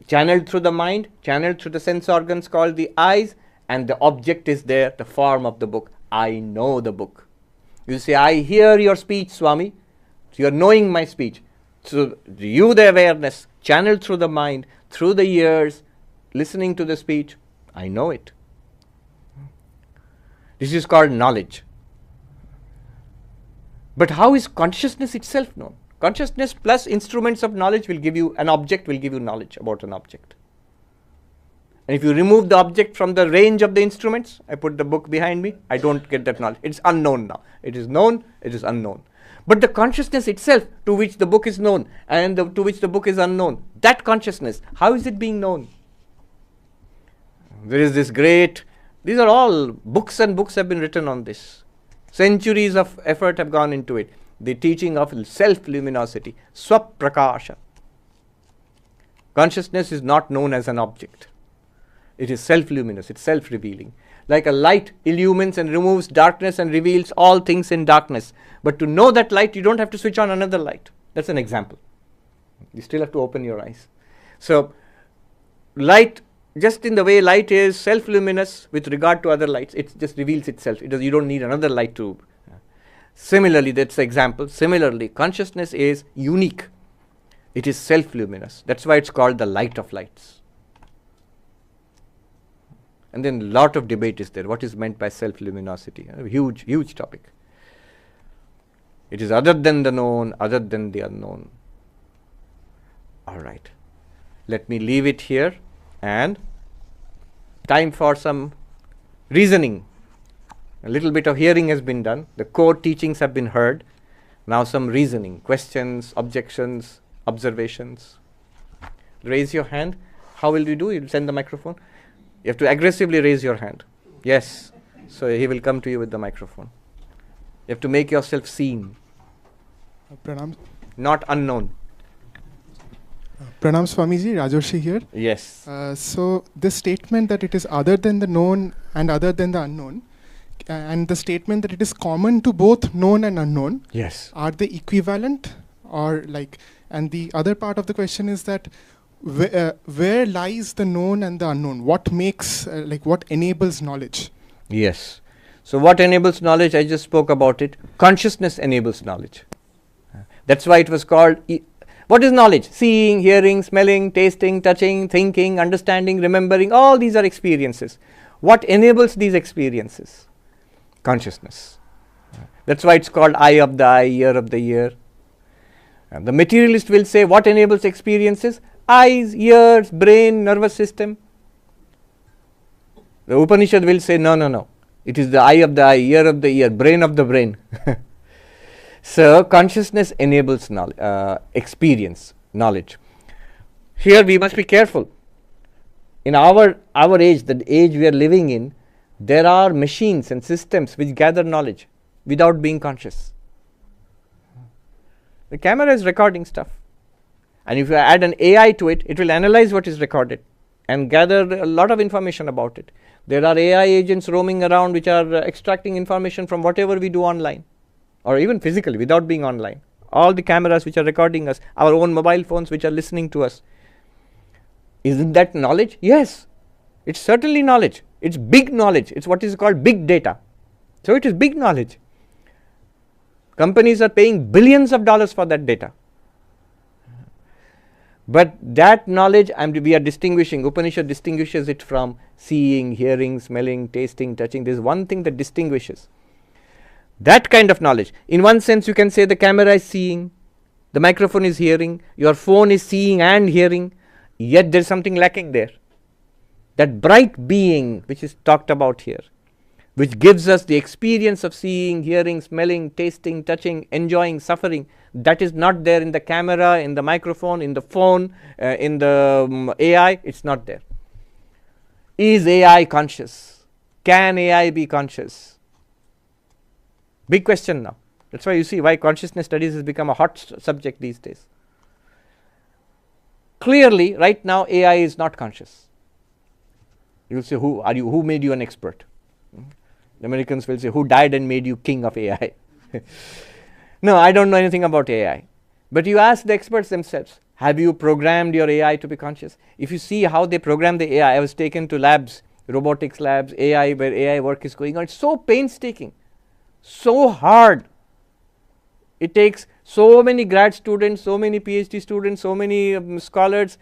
Speaker 1: channeled through the mind, channeled through the sense organs called the eyes, and the object is there, the form of the book. I know the book. You say, I hear your speech, Swami. So, you are knowing my speech. So, you, the awareness, channeled through the mind, through the ears, listening to the speech, I know it. This is called knowledge. But how is consciousness itself known? Consciousness plus instruments of knowledge will give you, an object will give you knowledge about an object. And if you remove the object from the range of the instruments, I put the book behind me, I don't get that knowledge. It's unknown now. It is known, it is unknown. But the consciousness itself to which the book is known and to which the book is unknown, that consciousness, how is it being known? There is this great, these are all books and books have been written on this. Centuries of effort have gone into it. The teaching of self-luminosity, swaprakasha. Consciousness is not known as an object. It is self-luminous, it's self-revealing. Like a light illumines and removes darkness and reveals all things in darkness. But to know that light, you don't have to switch on another light. That's an example. You still have to open your eyes. So, light, just in the way light is self-luminous with regard to other lights, it just reveals itself. You don't need another light to. Similarly, that's the example. Similarly, consciousness is unique. It is self-luminous. That's why it's called the light of lights. And then a lot of debate is there. What is meant by self-luminosity? A huge, huge topic. It is other than the known, other than the unknown. All right. Let me leave it here and time for some reasoning. A little bit of hearing has been done. The core teachings have been heard. Now some reasoning, questions, objections, observations. Raise your hand. How will you do? You'll send the microphone. You have to aggressively raise your hand. Yes. So he will come to you with the microphone. You have to make yourself seen.
Speaker 2: Pranam.
Speaker 1: Not unknown.
Speaker 2: Pranam Swamiji, Rajarshi here.
Speaker 1: Yes.
Speaker 2: So this statement that it is other than the known and other than the unknown, and the statement that it is common to both known and unknown,
Speaker 1: Yes.
Speaker 2: are they equivalent or like? And the other part of the question is that where lies the known and the unknown? What makes, what enables knowledge?
Speaker 1: Yes. So what enables knowledge? I just spoke about it. Consciousness enables knowledge. That's why it was called. What is knowledge? Seeing, hearing, smelling, tasting, touching, thinking, understanding, remembering. All these are experiences. What enables these experiences? Consciousness. That's why it's called eye of the eye, ear of the ear. And the materialist will say what enables experiences? Eyes, ears, brain, nervous system. The Upanishad will say no, no, no. It is the eye of the eye, ear of the ear, brain of the brain. So consciousness enables experience, knowledge. Here we must be careful. In our age, the age we are living in, there are machines and systems which gather knowledge without being conscious. The camera is recording stuff. And if you add an AI to it, it will analyze what is recorded and gather a lot of information about it. There are AI agents roaming around which are extracting information from whatever we do online or even physically without being online. All the cameras which are recording us, our own mobile phones which are listening to us. Isn't that knowledge? Yes, it's certainly knowledge. It's big knowledge. It's what is called big data. So it is big knowledge. Companies are paying billions of dollars for that data. But that knowledge, we are distinguishing, Upanishad distinguishes it from seeing, hearing, smelling, tasting, touching. There is one thing that distinguishes. That kind of knowledge. In one sense, you can say the camera is seeing, the microphone is hearing, your phone is seeing and hearing, yet there is something lacking there. That bright being which is talked about here, which gives us the experience of seeing, hearing, smelling, tasting, touching, enjoying, suffering, that is not there in the camera, in the microphone, in the phone, in the AI, it's not there. Is AI conscious? Can AI be conscious? Big question now. That's why you see why consciousness studies has become a hot subject these days. Clearly, right now, AI is not conscious. You will say, who are you? Who made you an expert? The Americans will say, who died and made you king of AI? No, I don't know anything about AI. But you ask the experts themselves, have you programmed your AI to be conscious? If you see how they program the AI, I was taken to labs, robotics labs, AI, where AI work is going on. It's so painstaking, so hard. It takes so many grad students, so many PhD students, so many scholars,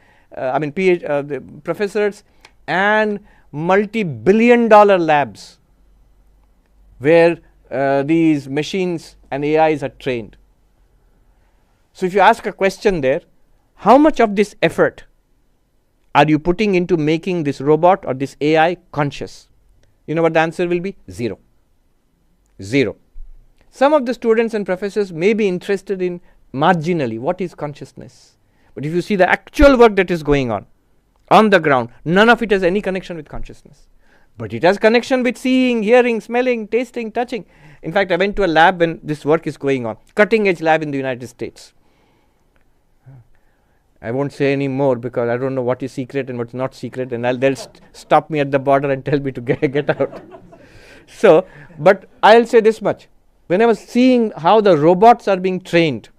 Speaker 1: professors, and multi-billion-dollar labs where these machines and AIs are trained. So if you ask a question there, how much of this effort are you putting into making this robot or this AI conscious? You know what the answer will be? Zero. Zero. Some of the students and professors may be interested in marginally what is consciousness. But if you see the actual work that is going on the ground, none of it has any connection with consciousness. But it has connection with seeing, hearing, smelling, tasting, touching. In fact, I went to a lab when this work is going on, cutting edge lab in the United States. I won't say any more because I don't know what is secret and what's not secret, and they'll stop me at the border and tell me to get out. So, but I'll say this much. When I was seeing how the robots are being trained,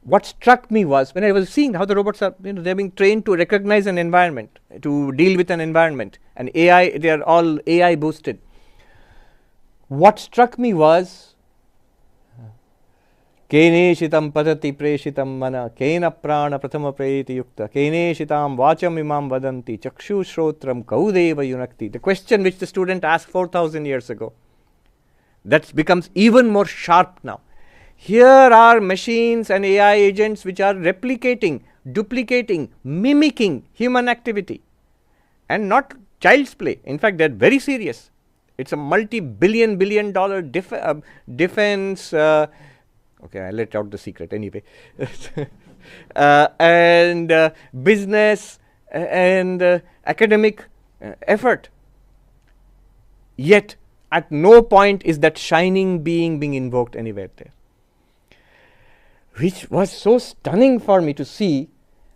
Speaker 1: what struck me was when I was seeing how the robots are, they're being trained to recognize an environment, to deal with an environment, and AI, they are all AI boosted. What struck me was, Kene shitam patati preshitam mana, kena prana pratama preti yukta, kene shitam vacham imam vadanti, chakshu shrotram kaudeva yunakti. The question which the student asked 4,000 years ago, that becomes even more sharp now. Here are machines and AI agents which are replicating, duplicating, mimicking human activity, and not child's play. In fact, they're very serious. It's a multi-billion dollar defense. Okay, I let out the secret anyway. And business and academic effort. Yet, at no point is that shining being being invoked anywhere there. Which was so stunning for me to see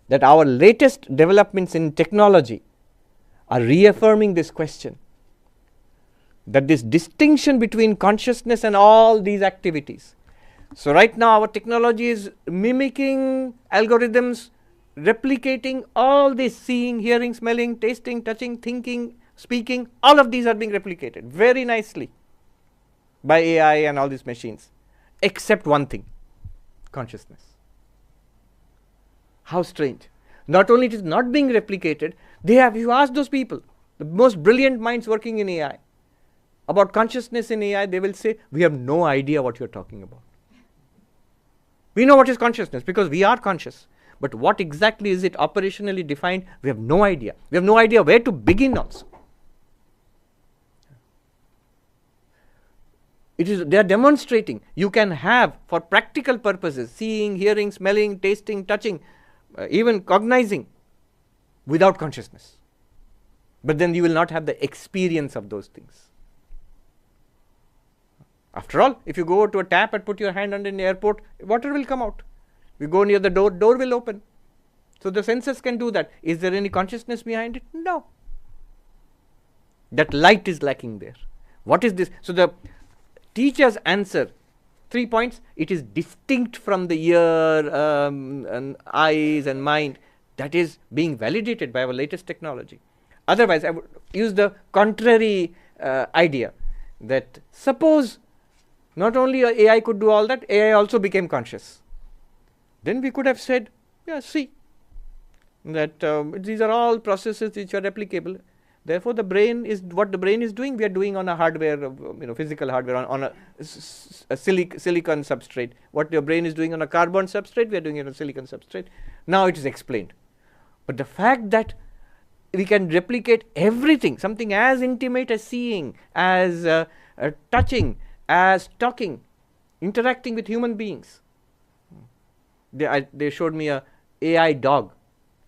Speaker 1: that our latest developments in technology are reaffirming this question, that this distinction between consciousness and all these activities. So right now our technology is mimicking algorithms, replicating all this seeing, hearing, smelling, tasting, touching, thinking, speaking, all of these are being replicated very nicely by AI and all these machines, except one thing. Consciousness. How strange. Not only it is not being replicated, you ask those people, the most brilliant minds working in AI, about consciousness in AI, they will say, we have no idea what you're talking about. We know what is consciousness because we are conscious. But what exactly is it operationally defined? We have no idea. We have no idea where to begin also. They are demonstrating you can have, for practical purposes, seeing, hearing, smelling, tasting, touching, even cognizing, without consciousness. But then you will not have the experience of those things. After all, if you go to a tap and put your hand under in the airport, water will come out. We go near the door, door will open. So the senses can do that. Is there any consciousness behind it? No. That light is lacking there. What is this? So the teacher's answer, 3 points, it is distinct from the ear, and eyes and mind. That is being validated by our latest technology. Otherwise, I would use the contrary idea that suppose not only AI could do all that, AI also became conscious. Then we could have said, yeah, see, that these are all processes which are replicable. Therefore, the brain is what the brain is doing. We are doing on a hardware, physical hardware on a silicon substrate. What your brain is doing on a carbon substrate, we are doing it on a silicon substrate. Now it is explained. But the fact that we can replicate everything, something as intimate as seeing, as touching, as talking, interacting with human beings. They showed me a AI dog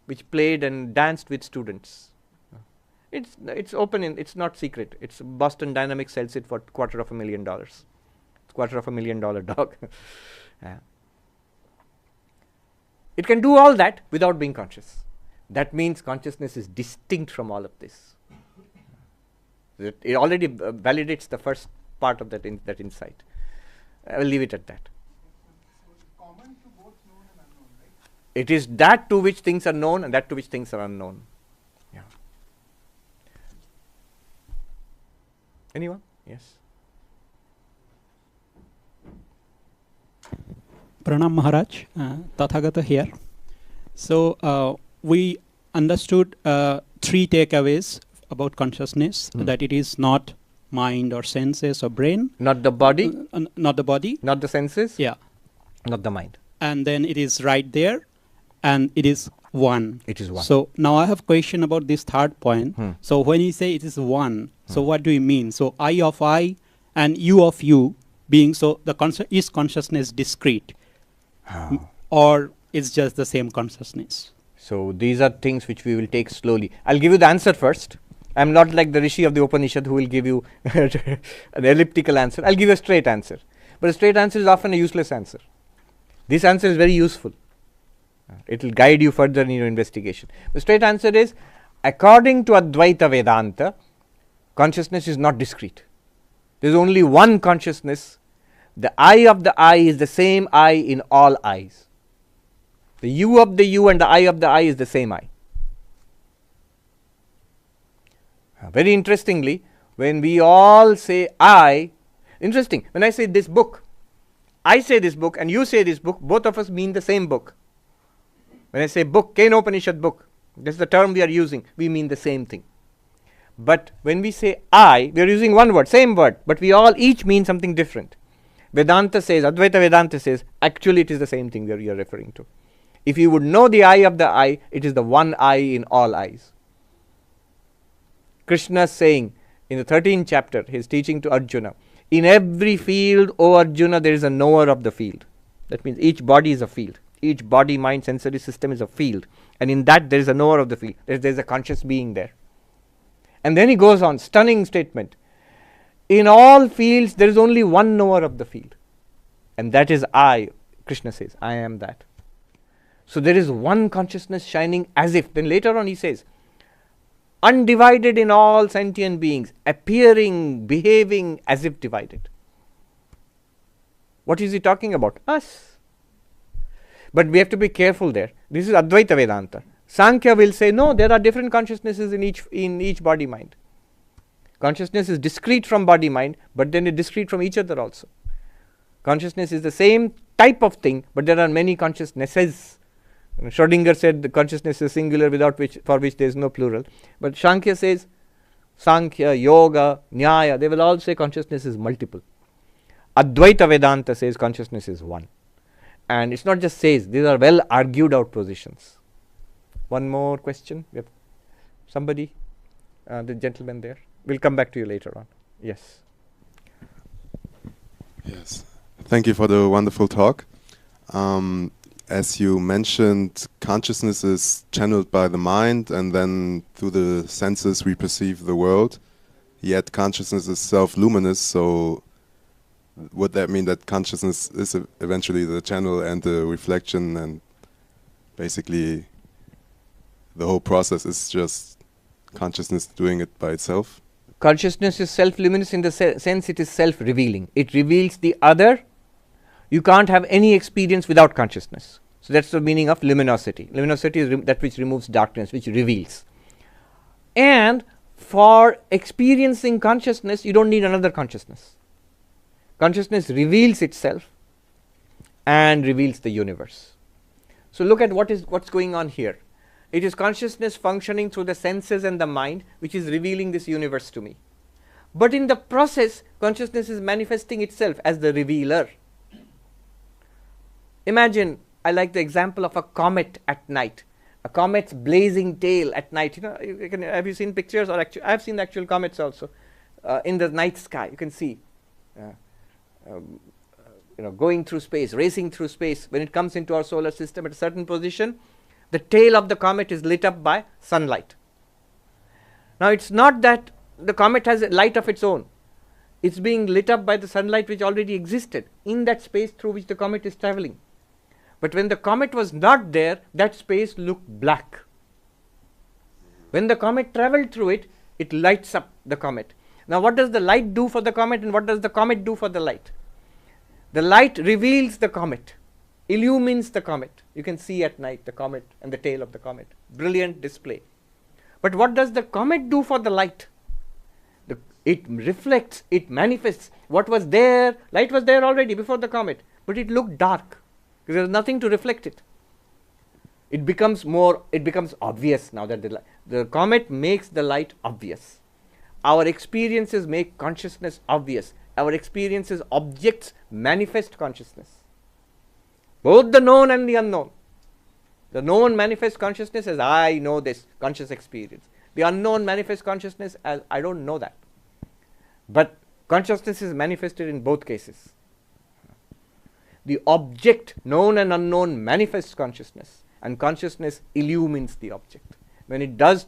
Speaker 1: which played and danced with students. It's open, it's not secret. It's Boston Dynamics sells it for $250,000. It's $250,000 dog. It can do all that without being conscious. That means consciousness is distinct from all of this. It already validates the first part of that insight. I will leave it at that.
Speaker 2: Common to both known and unknown, right?
Speaker 1: It is that to which things are known and that to which things are unknown. Yeah. Anyone? Yes.
Speaker 3: Pranam Maharaj, Tathagata here. So we understood 3 takeaways about consciousness, that it is not mind or senses or brain.
Speaker 1: Not the body.
Speaker 3: Not the body.
Speaker 1: Not the senses.
Speaker 3: Yeah.
Speaker 1: Not the mind.
Speaker 3: And then it is right there and it is one.
Speaker 1: It is one.
Speaker 3: So now I have a question about this third point. So when you say it is one, so what do you mean? So I of I and you of you being, so the is consciousness discrete? Or it's just the same consciousness?
Speaker 1: So these are things which we will take slowly. I'll give you the answer first. I'm not like the Rishi of the Upanishad who will give you an elliptical answer. I'll give you a straight answer. But a straight answer is often a useless answer. This answer is very useful. It will guide you further in your investigation. The straight answer is, according to Advaita Vedanta, consciousness is not discrete. There is only one consciousness. The I of the I is the same I in all eyes. The you of the you and the I of the I is the same I. Very interestingly, when we all say I, interesting, when I say this book, I say this book and you say this book, both of us mean the same book. When I say book, Kena Upanishad book, that's the term we are using, we mean the same thing. But when we say I, we are using one word, same word, but we all each mean something different. Vedanta says, Advaita Vedanta says, actually it is the same thing that you are referring to. If you would know the I of the I, it is the one I in all eyes. Krishna saying in the 13th chapter, he is teaching to Arjuna, in every field, O Arjuna, there is a knower of the field. That means each body is a field. Each body, mind, sensory system is a field. And in that there is a knower of the field. There is a conscious being there. And then he goes on, stunning statement. In all fields, there is only one knower of the field. And that is I. Krishna says, I am that. So there is one consciousness shining as if. Then later on he says, undivided in all sentient beings, appearing, behaving as if divided. What is he talking about? Us. But we have to be careful there. This is Advaita Vedanta. Sankhya will say, no, there are different consciousnesses in each body-mind. Consciousness is discrete from body-mind, but then it is discrete from each other also. Consciousness is the same type of thing, but there are many consciousnesses. Schrodinger said the consciousness is singular for which there is no plural. But Sankhya says Sankhya, Yoga, Nyaya, they will all say consciousness is multiple. Advaita Vedanta says consciousness is one. And it's not just says, these are well argued out positions. One more question? We have somebody? The gentleman there. We'll come back to you later on. Yes.
Speaker 4: Yes. Thank you for the wonderful talk. As you mentioned, consciousness is channeled by the mind, and then through the senses we perceive the world. Yet consciousness is self-luminous, so would that mean that consciousness is eventually the channel and the reflection, and basically the whole process is just consciousness doing it by itself?
Speaker 1: Consciousness is self-luminous in the sense it is self-revealing. It reveals the other. You can't have any experience without consciousness. So that's the meaning of luminosity. Luminosity is that which removes darkness, which reveals. And for experiencing consciousness, you don't need another consciousness. Consciousness reveals itself and reveals the universe. So look at what's going on here. It is consciousness functioning through the senses and the mind, which is revealing this universe to me. But in the process, consciousness is manifesting itself as the revealer. Imagine, I like the example of a comet at night. A comet's blazing tail at night. Have you seen pictures? Or I've seen actual comets also in the night sky. You can see, going through space, racing through space. When it comes into our solar system at a certain position, the tail of the comet is lit up by sunlight. Now, it's not that the comet has a light of its own. It's being lit up by the sunlight which already existed in that space through which the comet is traveling. But when the comet was not there, that space looked black. When the comet traveled through it, it lights up the comet. Now, what does the light do for the comet, and what does the comet do for the light? The light reveals the comet, illumines the comet. You can see at night the comet and the tail of the comet. Brilliant display. But what does the comet do for the light? It reflects, it manifests. What was there, light was there already before the comet, but it looked dark because there was nothing to reflect it. It becomes obvious now that the comet makes the light obvious. Our experiences make consciousness obvious. Our experiences, objects manifest consciousness. Both the known and the unknown. The known manifests consciousness as I know this conscious experience. The unknown manifests consciousness as I don't know that. But consciousness is manifested in both cases. The object, known and unknown, manifests consciousness, and consciousness illumines the object. When it does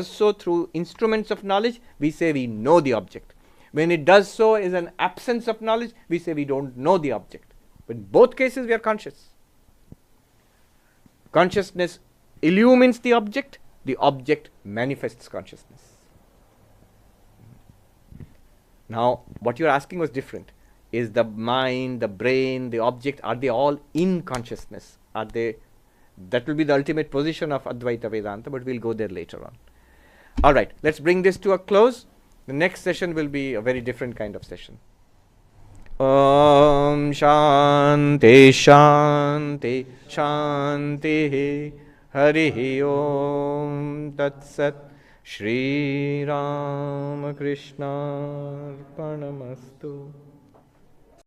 Speaker 1: so through instruments of knowledge, we say we know the object. When it does so as an absence of knowledge, we say we don't know the object. But in both cases, we are conscious. Consciousness illumines the object manifests consciousness. Now, what you're asking was different. Is the mind, the brain, the object, are they all in consciousness? That will be the ultimate position of Advaita Vedanta, but we'll go there later on. All right, let's bring this to a close. The next session will be a very different kind of session. Om Shanti Shanti Shanti Hari Om Tat Sat Shri Ram Krishna Arpanamastu.